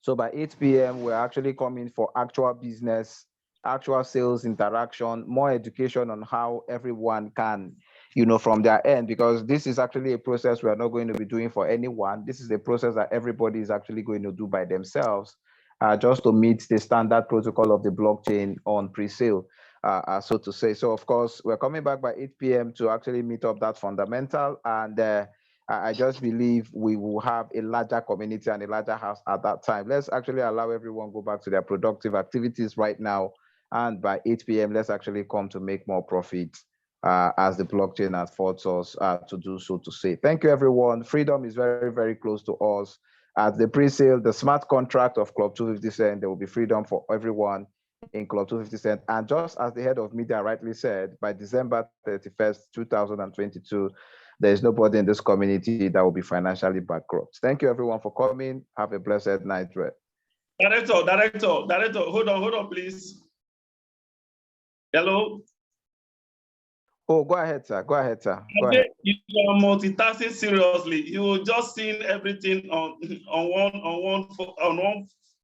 So by 8 p.m., we're actually coming for actual business, actual sales interaction, more education on how everyone can, from their end, because this is actually a process we are not going to be doing for anyone. This is a process that everybody is actually going to do by themselves, just to meet the standard protocol of the blockchain on pre-sale, so to say. So of course, we're coming back by 8 p.m. to actually meet up that fundamental, and I just believe we will have a larger community and a larger house at that time. Let's actually allow everyone go back to their productive activities right now. And by 8 p.m., let's actually come to make more profit as the blockchain affords us to do so, to say. Thank you, everyone. Freedom is very, very close to us. At the pre-sale, the smart contract of CLUB250 Cent, there will be freedom for everyone in CLUB250 Cent. And just as the head of media rightly said, by December 31st, 2022, there is nobody in this community that will be financially bankrupt. Thank you, everyone, for coming. Have a blessed night. Director, hold on, please. Hello? Oh, go ahead, sir. Go ahead, sir. Go ahead. You are multitasking seriously. You just seen everything on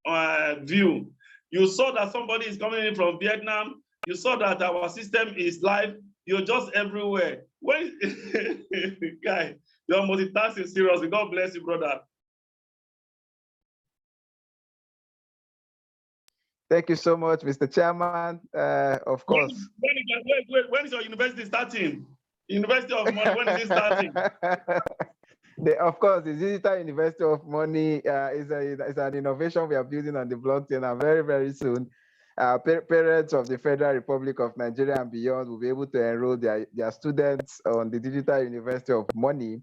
one view. You saw that somebody is coming in from Vietnam, You saw that our system is live. You're just everywhere. When guy, you're multitasking seriously. God bless you, brother. Thank you so much, Mr. Chairman. Of course. When is your university starting? University of Money, when is it starting? Of course, the Digital University of Money is an innovation we are building on the blockchain, and very, very soon, parents of the Federal Republic of Nigeria and beyond will be able to enroll their students on the Digital University of Money,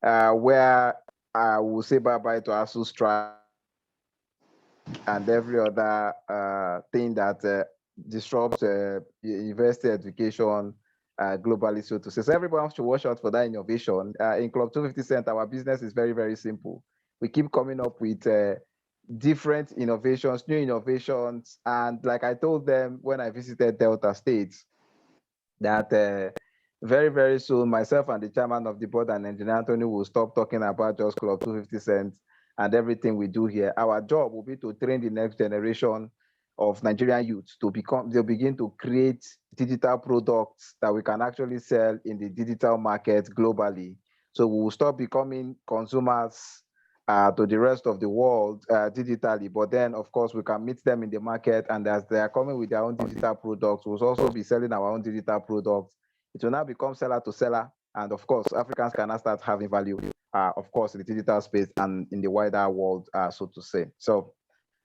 where we'll say bye-bye to ASUS and every other thing that disrupts university education globally, so to say. So everyone should watch out for that innovation. In Club 250 Cent, our business is very, very simple. We keep coming up with different innovations, new innovations. And like I told them when I visited Delta State, that very, very soon, myself and the chairman of the board and Engineer Anthony will stop talking about just Club 250 Cent and everything we do here. Our job will be to train the next generation of Nigerian youths to they'll begin to create digital products that we can actually sell in the digital market globally. So we will stop becoming consumers to the rest of the world digitally, but then of course we can meet them in the market, and as they are coming with their own digital products, we'll also be selling our own digital products. It will now become seller to seller, and of course Africans can now start having value, of course, in the digital space and in the wider world, so to say. So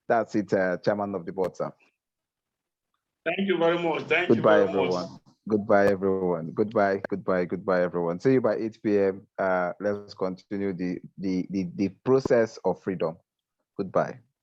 that's it, Chairman of the Board, sir. Thank you very much. Goodbye, everyone. Goodbye, everyone. Goodbye, everyone. See you by 8 p.m. Let's continue the process of freedom. Goodbye.